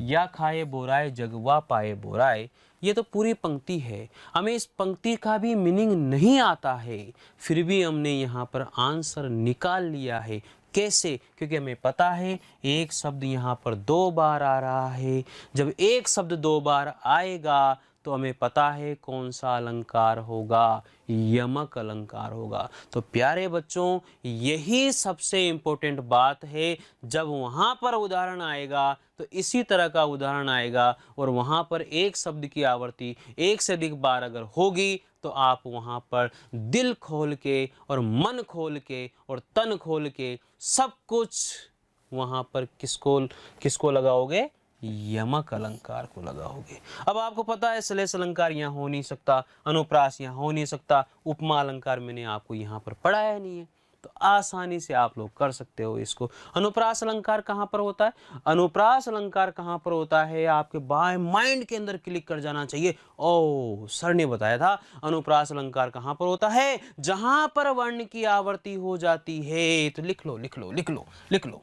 या खाए बोराए जगवा पाए बोराए, ये तो पूरी पंक्ति है। हमें इस पंक्ति का भी मीनिंग नहीं आता है, फिर भी हमने यहाँ पर आंसर निकाल लिया है। कैसे? क्योंकि हमें पता है एक शब्द यहाँ पर 2 बार आ रहा है। जब एक शब्द 2 बार आएगा तो हमें पता है कौन सा अलंकार होगा, यमक अलंकार होगा। तो प्यारे बच्चों, यही सबसे इम्पोर्टेंट बात है। जब वहाँ पर उदाहरण आएगा तो इसी तरह का उदाहरण आएगा, और वहाँ पर एक शब्द की आवर्ती एक से अधिक बार अगर होगी तो आप वहाँ पर दिल खोल के और मन खोल के और तन खोल के सब कुछ वहाँ पर किसको लगाओगे? यमक अलंकार को लगाओगे। अब आपको पता है श्लेष अलंकार यहाँ हो नहीं सकता, अनुप्रास यहाँ हो नहीं सकता, उपमा अलंकार मैंने आपको यहाँ पर पढ़ाया नहीं है, तो आसानी से आप लोग कर सकते हो इसको। अनुप्रास अलंकार कहाँ पर होता है? अनुप्रास अलंकार कहाँ पर होता है? आपके बाएं माइंड के अंदर क्लिक कर जाना चाहिए। ओ, सर ने बताया था अनुप्रास अलंकार कहाँ पर होता है? जहां पर वर्ण की आवर्ती हो जाती है। तो लिख लो लिख लो लिख लो लिख लो,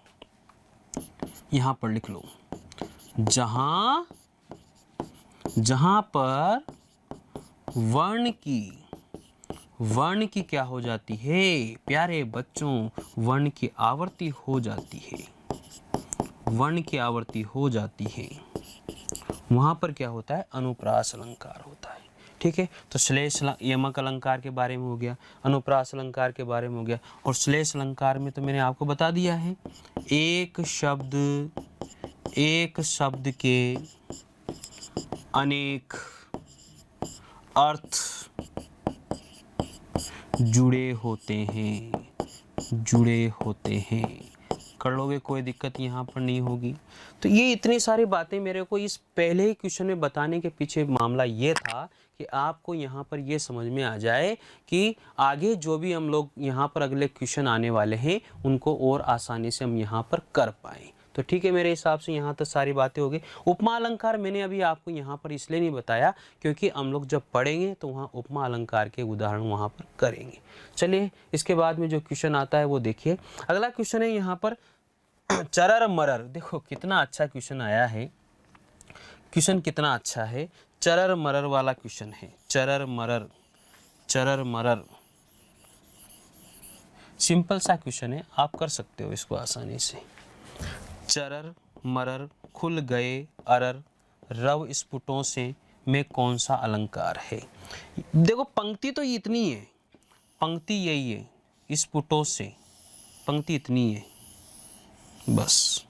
यहां पर लिख लो, जहां पर वर्ण की क्या हो जाती है? प्यारे बच्चों, वर्ण की आवर्ती हो जाती है। वर्ण की आवर्ती हो जाती है, वहां पर क्या होता है? अनुप्रास अलंकार होता है। ठीक है, तो श्लेष यमक अलंकार के बारे में हो गया, अनुप्रास अलंकार के बारे में हो गया, और श्लेष अलंकार में तो मैंने आपको बता दिया है, एक शब्द के अनेक अर्थ जुड़े होते हैं। कर लोगे, कोई दिक्कत यहाँ पर नहीं होगी। तो ये इतनी सारी बातें मेरे को इस पहले ही क्वेश्चन में बताने के पीछे मामला ये था कि आपको यहाँ पर ये समझ में आ जाए कि आगे जो भी हम लोग यहाँ पर अगले क्वेश्चन आने वाले हैं उनको और आसानी से हम यहाँ पर कर पाएँ। तो ठीक है, मेरे हिसाब से यहाँ तक सारी बातें हो गई। उपमा अलंकार मैंने अभी आपको यहाँ पर इसलिए नहीं बताया क्योंकि हम लोग जब पढ़ेंगे तो वहाँ उपमा अलंकार के उदाहरण वहाँ पर करेंगे। चलिए, इसके बाद में जो क्वेश्चन आता है वो देखिए। अगला क्वेश्चन है यहाँ पर चरर मरर। देखो कितना अच्छा क्वेश्चन आया है, क्वेश्चन कितना अच्छा है। चरर मरर वाला क्वेश्चन है। चरर मरर सिंपल सा क्वेश्चन है, आप कर सकते हो इसको आसानी से। चरर मरर खुल गए अरर रव स्फुटों से में कौन सा अलंकार है? देखो पंक्ति तो इतनी है, पंक्ति यही है, स्फुटों से पंक्ति इतनी है बस।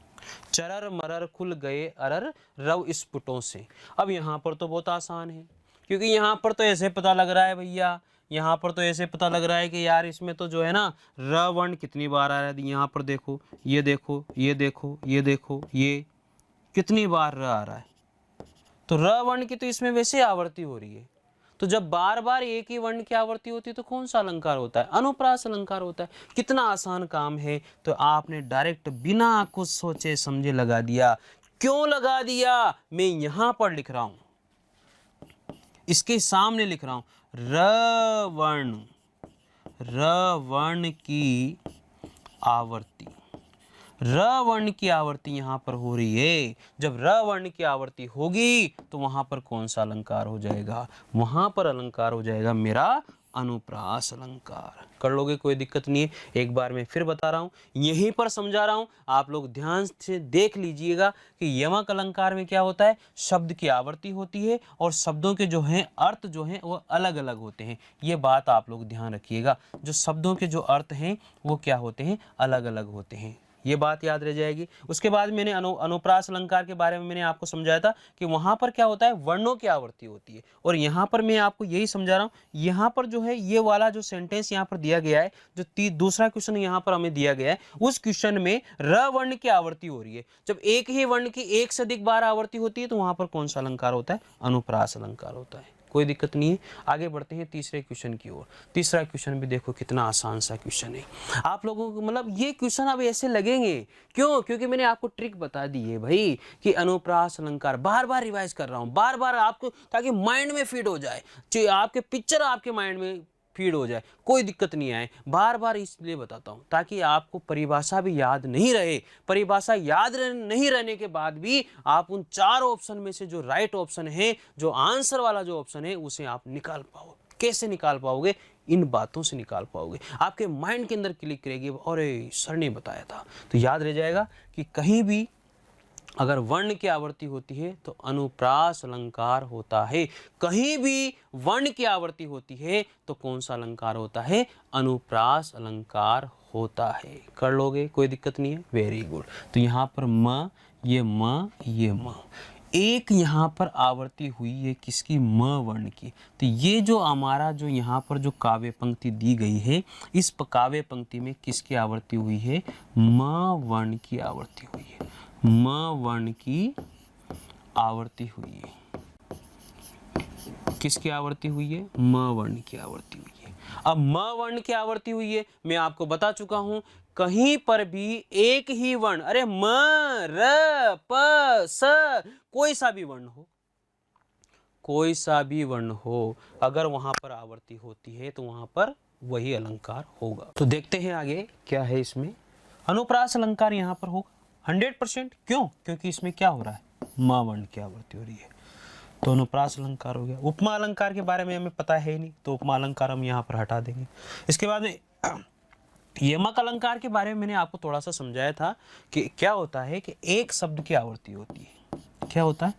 चरर मरर खुल गए अरर रव स्फुटों से। अब यहाँ पर तो बहुत आसान है, क्योंकि यहाँ पर तो ऐसे पता लग रहा है भैया, यहाँ पर तो ऐसे पता लग रहा है कि यार इसमें तो जो है ना र वर्ण कितनी बार आ रहा है। यहाँ पर देखो, ये देखो, ये देखो, ये देखो, ये कितनी बार र आ रहा है। तो र वर्ण की तो इसमें वैसे आवर्ती हो रही है। तो जब बार बार एक ही वर्ण की आवर्ती होती है तो कौन सा अलंकार होता है? अनुप्रास अलंकार होता है। कितना आसान काम है, तो आपने डायरेक्ट बिना कुछ सोचे समझे लगा दिया। क्यों लगा दिया? मैं यहां पर लिख रहा हूं, इसके सामने लिख रहा हूं, र वर्ण की आवर्ती। र वर्ण की आवर्ती यहाँ पर हो रही है। जब र वर्ण की आवर्ती होगी तो वहां पर कौन सा अलंकार हो जाएगा? वहां पर अलंकार हो जाएगा मेरा अनुप्रास अलंकार। कर लोगे, कोई दिक्कत नहीं है। एक बार मैं फिर बता रहा हूँ, यहीं पर समझा रहा हूँ, आप लोग ध्यान से देख लीजिएगा कि यमक अलंकार में क्या होता है? शब्द की आवर्ती होती है और शब्दों के जो हैं अर्थ जो हैं वो अलग अलग होते हैं। ये बात आप लोग ध्यान रखिएगा, जो शब्दों के जो अर्थ हैं वो क्या होते हैं? अलग अलग होते हैं। ये बात याद रह जाएगी। उसके बाद मैंने अनुप्रास अलंकार के बारे में मैंने आपको समझाया था कि वहां पर क्या होता है, वर्णों की आवर्ती होती है। और यहाँ पर मैं आपको यही समझा रहा हूँ, यहाँ पर जो है ये वाला जो सेंटेंस यहाँ पर दिया गया है, जो दूसरा क्वेश्चन यहाँ पर हमें दिया गया है, उस क्वेश्चन में र वर्ण की आवर्ती हो रही है। जब एक ही वर्ण की एक से अधिक बार आवर्ती होती है तो वहां पर कौन सा अलंकार होता है, अनुप्रास अलंकार होता है। कोई दिक्कत नहीं है। आगे बढ़ते हैं तीसरे क्वेश्चन की ओर। तीसरा क्वेश्चन भी देखो कितना आसान सा क्वेश्चन है। आप लोगों को मतलब ये क्वेश्चन अब ऐसे लगेंगे, क्यों? क्योंकि मैंने आपको ट्रिक बता दी है भाई कि अनुप्रास अलंकार, बार बार रिवाइज कर रहा हूं, बार बार आपको, ताकि माइंड में फिट हो जाए, आपके पिक्चर आपके माइंड में फीड हो जाए, कोई दिक्कत नहीं आए। बार बार इसलिए बताता हूं ताकि आपको परिभाषा भी याद नहीं रहे। परिभाषा याद नहीं रहने के बाद भी आप उन 4 ऑप्शन में से जो राइट ऑप्शन है, जो आंसर वाला जो ऑप्शन है, उसे आप निकाल पाओ। कैसे निकाल पाओगे? इन बातों से निकाल पाओगे, आपके माइंड के अंदर क्लिक करेगी, अरे सर ने बताया था। तो याद रह जाएगा कि कहीं भी अगर वर्ण की आवर्ती होती है तो अनुप्रास अलंकार होता है। कहीं भी वर्ण की आवर्ती होती है तो कौन सा अलंकार होता है, अनुप्रास अलंकार होता है। कर लोगे, कोई दिक्कत नहीं है, वेरी गुड। तो यहाँ पर म, ये म, ये म, एक यहाँ पर आवर्ती हुई है किसकी, म वर्ण की। तो ये जो हमारा जो यहाँ पर जो काव्य पंक्ति दी गई है, इस काव्य पंक्ति में किसकी आवर्ती हुई है, म वर्ण की आवर्ती हुई है। म वर्ण की आवर्ती हुई है। किसकी आवर्ती हुई है, म वर्ण की आवर्ती हुई है। अब म वर्ण की आवर्ती हुई है, मैं आपको बता चुका हूं, कहीं पर भी एक ही वर्ण, अरे म, र, प, स, कोई सा भी वर्ण हो, कोई सा भी वर्ण हो, अगर वहां पर आवर्ती होती है तो वहां पर वही अलंकार होगा। तो देखते हैं आगे क्या है इसमें। अनुप्रास अलंकार यहां पर होगा 100%। क्यों? क्योंकि इसमें क्या हो रहा है, म वर्ण की आवर्ती हो रही है, तो अनुप्रास अलंकार हो गया। उपमा अलंकार के बारे में हमें पता है ही नहीं, तो उपमा अलंकार हम यहाँ पर हटा देंगे। इसके बाद में यमक अलंकार के बारे में मैंने आपको थोड़ा सा समझाया था कि क्या होता है कि एक शब्द की आवर्ती होती है। क्या होता है,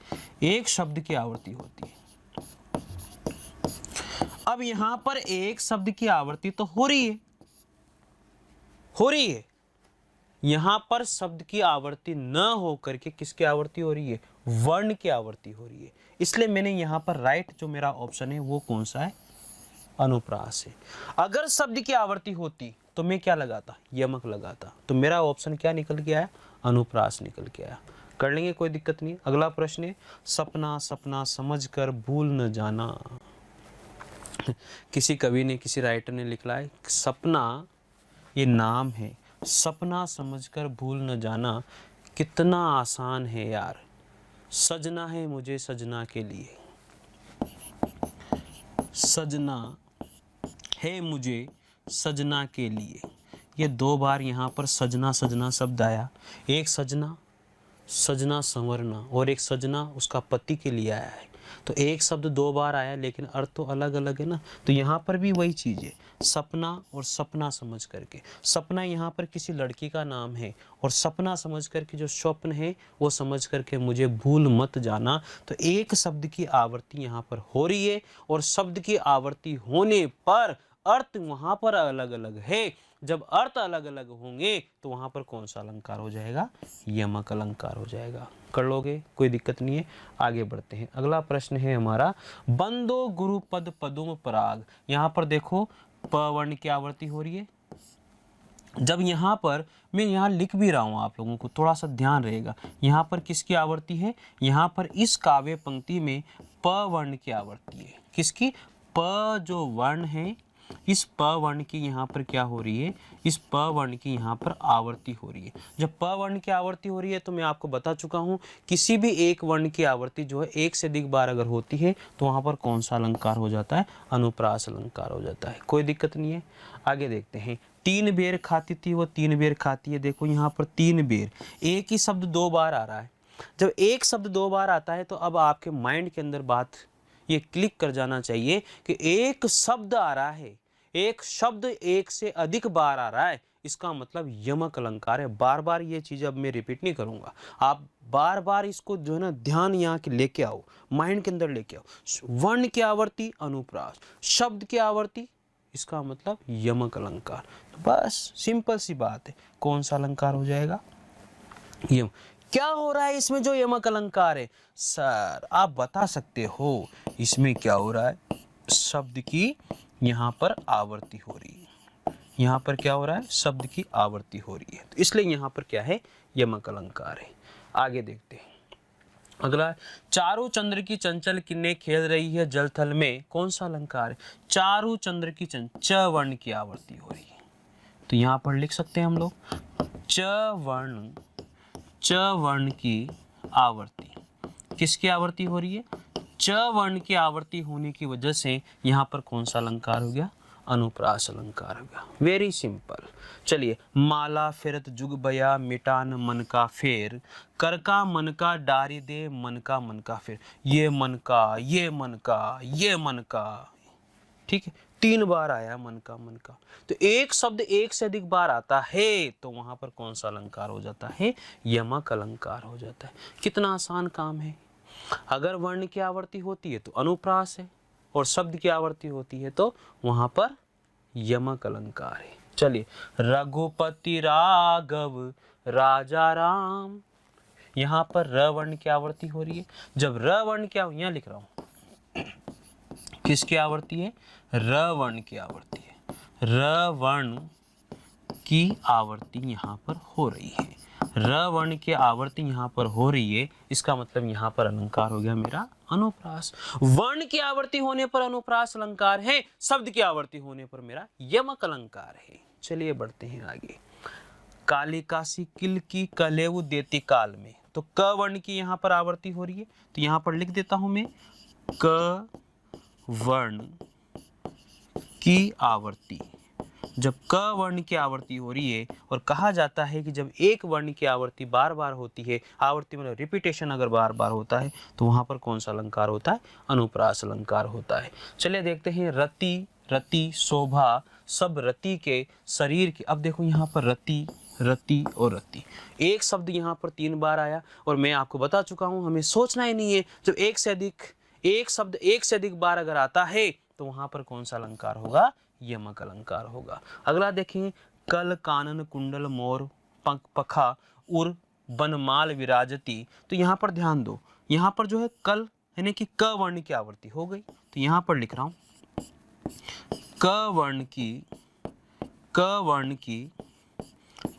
एक शब्द की आवर्ती होती है। अब यहां पर एक शब्द की आवर्ती तो हो रही है, हो रही है। यहां पर शब्द की आवर्ती न होकर के किसकी आवर्ती हो रही है, वर्ण की आवर्ती हो रही है। इसलिए मैंने यहां पर राइट जो मेरा ऑप्शन है वो कौन सा है, अनुप्रास है। अगर शब्द की आवर्ती होती तो मैं क्या लगाता, यमक लगाता। तो मेरा ऑप्शन क्या निकल के आया, अनुप्रास निकल के आया। कर लेंगे, कोई दिक्कत नहीं। अगला प्रश्न है, सपना सपना समझकर भूल न जाना। किसी कवि ने, किसी राइटर ने लिखा है, सपना ये नाम है, सपना समझकर भूल न जाना कितना आसान है यार, सजना है मुझे सजना के लिए, सजना है मुझे सजना के लिए। ये 2 बार यहाँ पर सजना सजना शब्द आया। एक सजना, सजना संवरना, और एक सजना उसका पति के लिए आया है। तो एक शब्द 2 बार आया लेकिन अर्थ तो अलग अलग है ना। तो यहाँ पर भी वही चीज़ है, सपना और सपना समझ करके। सपना यहाँ पर किसी लड़की का नाम है, और सपना समझ करके जो स्वप्न है वो समझ करके मुझे भूल मत जाना। तो एक शब्द की आवर्ती यहाँ पर हो रही है, और शब्द की आवर्ती होने पर अर्थ वहाँ पर अलग अलग है। जब अर्थ अलग अलग होंगे तो वहाँ पर कौन सा अलंकार हो जाएगा, यमक अलंकार हो जाएगा। कर लोगे, कोई दिक्कत नहीं है। आगे बढ़ते हैं। अगला प्रश्न है हमारा, बंदो गुरुपद पदुम पराग। यहाँ पर देखो प वर्ण की आवर्ती हो रही है। जब यहाँ पर मैं यहाँ लिख भी रहा हूँ, आप लोगों को थोड़ा सा ध्यान रहेगा, यहाँ पर किसकी आवर्ती है, यहाँ पर इस काव्य पंक्ति में प वर्ण की आवर्ती है। किसकी, प जो वर्ण है, इस प वर्ण की यहाँ पर क्या हो रही है, इस प वर्ण की यहाँ पर आवर्ती हो रही है। जब प वर्ण की आवर्ती हो रही है तो मैं आपको बता चुका हूँ, किसी भी एक वर्ण की आवर्ती जो है एक से अधिक बार अगर होती है तो वहाँ पर कौन सा अलंकार हो जाता है, अनुप्रास अलंकार हो जाता है। कोई दिक्कत नहीं है। आगे देखते हैं, 3 बेर खाती थी वो 3 बेर खाती है। देखो यहाँ पर 3 बेर, एक ही शब्द 2 बार आ रहा है। जब एक शब्द 2 बार आता है तो अब आपके माइंड के अंदर बात ये क्लिक कर जाना चाहिए कि एक शब्द आ रहा है, एक शब्द एक से अधिक बार आ रहा है, इसका मतलब यमक अलंकार है। बार बार ये चीज अब मैं रिपीट नहीं करूंगा, आप बार बार इसको जो है ना ध्यान यहाँ के लेके आओ, माइंड के अंदर लेके आओ। वर्ण की आवर्ती अनुप्रास, शब्द की आवर्ती इसका मतलब यमक अलंकार। तो बस सिंपल सी बात है, कौन सा अलंकार हो जाएगा? यम। क्या हो रहा है इसमें जो यमक अलंकार है? सर आप बता सकते हो इसमें क्या हो रहा है? शब्द की यहाँ पर आवर्ती हो रही है। यहाँ पर क्या हो रहा है? शब्द की आवर्ती हो रही है, तो इसलिए यहाँ पर क्या है? यमक अलंकार है। आगे देखते हैं अगला, चारों चंद्र की चंचल किरणें खेल रही है जल थल में, कौन सा अलंकार है? चारों चंद्र की च वर्ण की आवर्ती हो रही है, तो यहाँ पर लिख सकते हैं हम लोग च वर्ण की आवर्ती। किसकी आवर्ती हो रही है? च वर्ण की आवर्ती होने की वजह से यहाँ पर कौन सा अलंकार हो गया? अनुप्रास अलंकार हो गया। Very simple. चलिए, माला फिरत जुग बया मिटान मन का फेर, कर का मन का डारी दे मन का फेर। ये मन का, ये मन का, ये मन का, ठीक है, 3 बार आया मन का। तो एक शब्द एक से अधिक बार आता है तो वहां पर कौन सा अलंकार हो जाता है? यमक अलंकार हो जाता है। कितना आसान काम है। अगर वर्ण की आवर्ती होती है तो अनुप्रास है, और शब्द की आवर्ती होती है तो वहां पर यमक अलंकार है। चलिए, रघुपति राघव राजा राम, यहां पर र वर्ण की आवर्ती हो रही है। जब र वर्ण की, यहां लिख रहा हूं, किसकी आवर्ती है? र वर्ण की आवर्ती है। र वर्ण की आवर्ती यहां पर हो रही है। र वर्ण की आवर्ती यहाँ पर हो रही है, इसका मतलब यहाँ पर अलंकार हो गया मेरा अनुप्रास। वर्ण की आवर्ती होने पर अनुप्रास अलंकार है, शब्द की आवर्ती होने पर मेरा यमक अलंकार है। चलिए बढ़ते हैं आगे। कालिकासी किल की कलेव देती काल में, तो क वर्ण की यहाँ पर आवर्ती हो रही है, तो यहाँ पर लिख देता हूं मैं क वर्ण की आवर्ती। जब क वर्ण की आवर्ती हो रही है, और कहा जाता है कि जब एक वर्ण की आवर्ती बार बार होती है, आवर्ती मतलब रिपीटेशन अगर बार बार होता है, तो वहां पर कौन सा अलंकार होता है? अनुप्रास अलंकार होता है। चलिए देखते हैं, रति रति शोभा सब रति के शरीर की। अब देखो यहाँ पर रति रति और रति, एक शब्द यहाँ पर 3 बार आया, और मैं आपको बता चुका हूँ हमें सोचना ही नहीं है। जब एक शब्द एक से अधिक बार अगर आता है तो वहां पर कौन सा अलंकार होगा? यमक अलंकार होगा। अगला देखें, कल कानन कुंडल मोर पखा उर बनमाल विराजती, तो यहाँ पर ध्यान दो, यहाँ पर जो है कल यानी कि क वर्ण की आवर्ती हो गई, तो यहाँ पर लिख रहा हूं क वर्ण की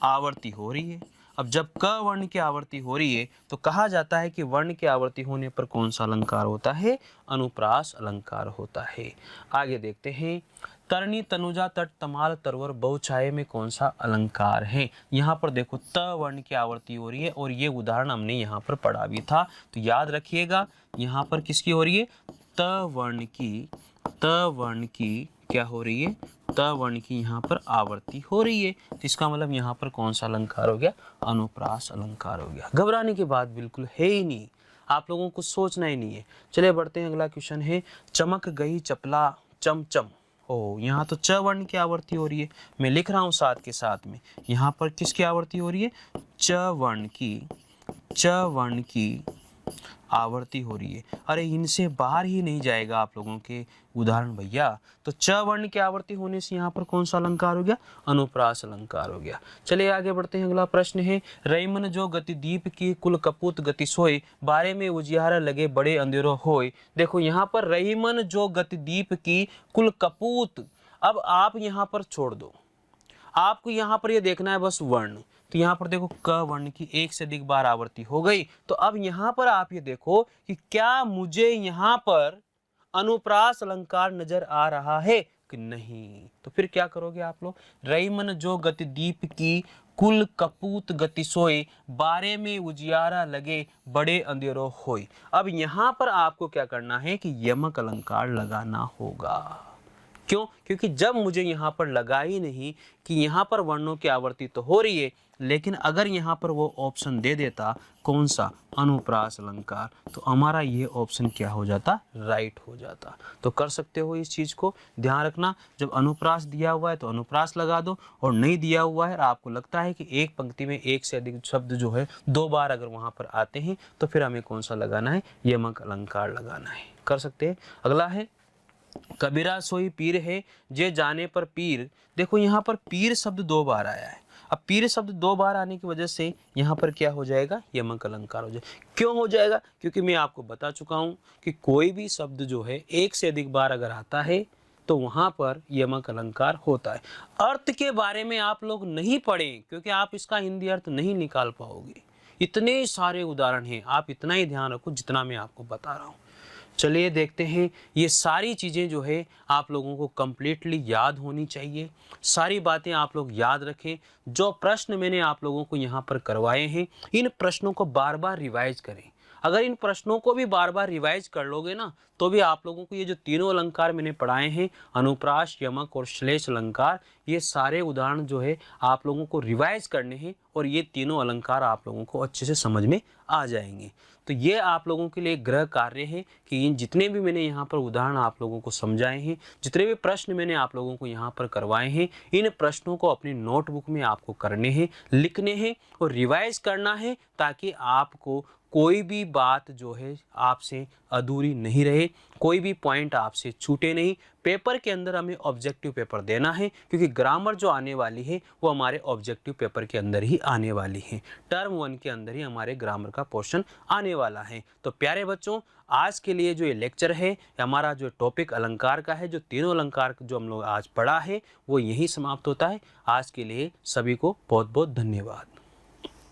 आवर्ती हो रही है। अब जब क वर्ण की आवर्ती हो रही है तो कहा जाता है कि वर्ण की आवर्ती होने पर कौन सा अलंकार होता है? अनुप्रास अलंकार होता है। आगे देखते हैं, तरणी तनुजा तट तमाल तरवर बहुछाये में कौन सा अलंकार है? यहाँ पर देखो त वर्ण की आवर्ती हो रही है, और ये उदाहरण हमने यहाँ पर पढ़ा भी था, तो याद रखिएगा यहाँ पर किसकी हो रही है? त वर्ण की क्या हो रही है? त वर्ण की यहाँ पर आवर्ती हो रही है, तो इसका मतलब यहाँ पर कौन सा अलंकार हो गया? अनुप्रास अलंकार हो गया। घबराने की बात बिल्कुल है ही नहीं, आप लोगों को सोचना ही नहीं है। चलिए बढ़ते हैं, अगला क्वेश्चन है, चमक गई चपला चमचम। ओ, यहाँ तो च वर्ण की आवर्ती हो रही है, मैं लिख रहा हूँ साथ के साथ में, यहाँ पर किसकी आवर्ती हो रही है? च वर्ण की आवर्ती हो रही है। अरे इनसे बाहर ही नहीं जाएगा आप लोगों के उदाहरण भैया। तो च वर्ण की आवर्ती होने से यहाँ पर कौन सा अलंकार हो गया? अनुप्रास अलंकार हो गया। चलिए आगे बढ़ते हैं, अगला प्रश्न है, रईमन जो गति दीप की कुल कपूत गति सोए, बारे में उजियारा लगे बड़े अंधेरो होए। देखो यहाँ पर रईमन जो गति दीप की कुल कपूत, अब आप यहाँ पर छोड़ दो, आपको यहाँ पर ये देखना है बस वर्ण। तो यहाँ पर देखो क वर्ण की एक से अधिक बार आवर्ती हो गई, तो अब यहाँ पर आप ये देखो कि क्या मुझे यहाँ पर अनुप्रास अलंकार नजर आ रहा है कि नहीं। तो फिर क्या करोगे आप लोग? रईमन जो गति दीप की कुल कपूत गति सोए, बारे में उजियारा लगे बड़े अंधेरो होए। अब यहाँ पर आपको क्या करना है कि यमक अलंकार लगाना होगा। क्यों? क्योंकि जब मुझे यहाँ पर लगा ही नहीं कि यहाँ पर वर्णों की आवर्ती तो हो रही है, लेकिन अगर यहाँ पर वो ऑप्शन दे देता कौन सा? अनुप्रास अलंकार, तो हमारा ये ऑप्शन क्या हो जाता? राइट हो जाता। तो कर सकते हो इस चीज़ को ध्यान रखना, जब अनुप्रास दिया हुआ है तो अनुप्रास लगा दो, और नहीं दिया हुआ है और आपको लगता है कि एक पंक्ति में एक से अधिक शब्द जो है 2 बार अगर वहाँ पर आते हैं तो फिर हमें कौन सा लगाना है? यमक अलंकार लगाना है। कर सकते हैं। अगला है, कबीरा सोई पीर है जे जाने पर पीर। देखो यहाँ पर पीर शब्द 2 बार आया है। अब पीर शब्द 2 बार आने की वजह से यहाँ पर क्या हो जाएगा, यमक अलंकार हो जाएगा। क्यों हो जाएगा? क्योंकि मैं आपको बता चुका हूँ कि कोई भी शब्द जो है एक से अधिक बार अगर आता है तो वहाँ पर यमक अलंकार होता है। अर्थ के बारे में आप लोग नहीं पढ़ें, क्योंकि आप इसका हिंदी अर्थ नहीं निकाल पाओगे। इतने सारे उदाहरण हैं, आप इतना ही ध्यान रखो जितना मैं आपको बता रहा हूँ। चलिए देखते हैं। ये सारी चीज़ें जो है आप लोगों को कम्प्लीटली याद होनी चाहिए। सारी बातें आप लोग याद रखें। जो प्रश्न मैंने आप लोगों को यहाँ पर करवाए हैं, इन प्रश्नों को बार बार रिवाइज करें। अगर इन प्रश्नों को भी बार बार रिवाइज कर लोगे ना, तो भी आप लोगों को ये जो तीनों अलंकार मैंने पढ़ाए हैं, अनुप्रास, यमक और श्लेष अलंकार, ये सारे उदाहरण जो है आप लोगों को रिवाइज करने हैं और ये तीनों अलंकार आप लोगों को अच्छे से समझ में आ जाएंगे। तो ये आप लोगों के लिए गृह कार्य है कि इन जितने भी मैंने यहाँ पर उदाहरण आप लोगों को समझाए हैं, जितने भी प्रश्न मैंने आप लोगों को यहाँ पर करवाए हैं, इन प्रश्नों को अपनी नोटबुक में आपको करने हैं, लिखने हैं और रिवाइज करना है, ताकि आपको कोई भी बात जो है आपसे अधूरी नहीं रहे, कोई भी पॉइंट आपसे छूटे नहीं। पेपर के अंदर हमें ऑब्जेक्टिव पेपर देना है, क्योंकि ग्रामर जो आने वाली है वो हमारे ऑब्जेक्टिव पेपर के अंदर ही आने वाली है। टर्म 1 के अंदर ही हमारे ग्रामर का पोर्शन आने वाला है। तो प्यारे बच्चों, आज के लिए जो ये लेक्चर है, हमारा जो टॉपिक अलंकार का है, जो तीनों अलंकार जो हम लोग आज पढ़ा है, वो यहीं समाप्त होता है। आज के लिए सभी को बहुत बहुत धन्यवाद।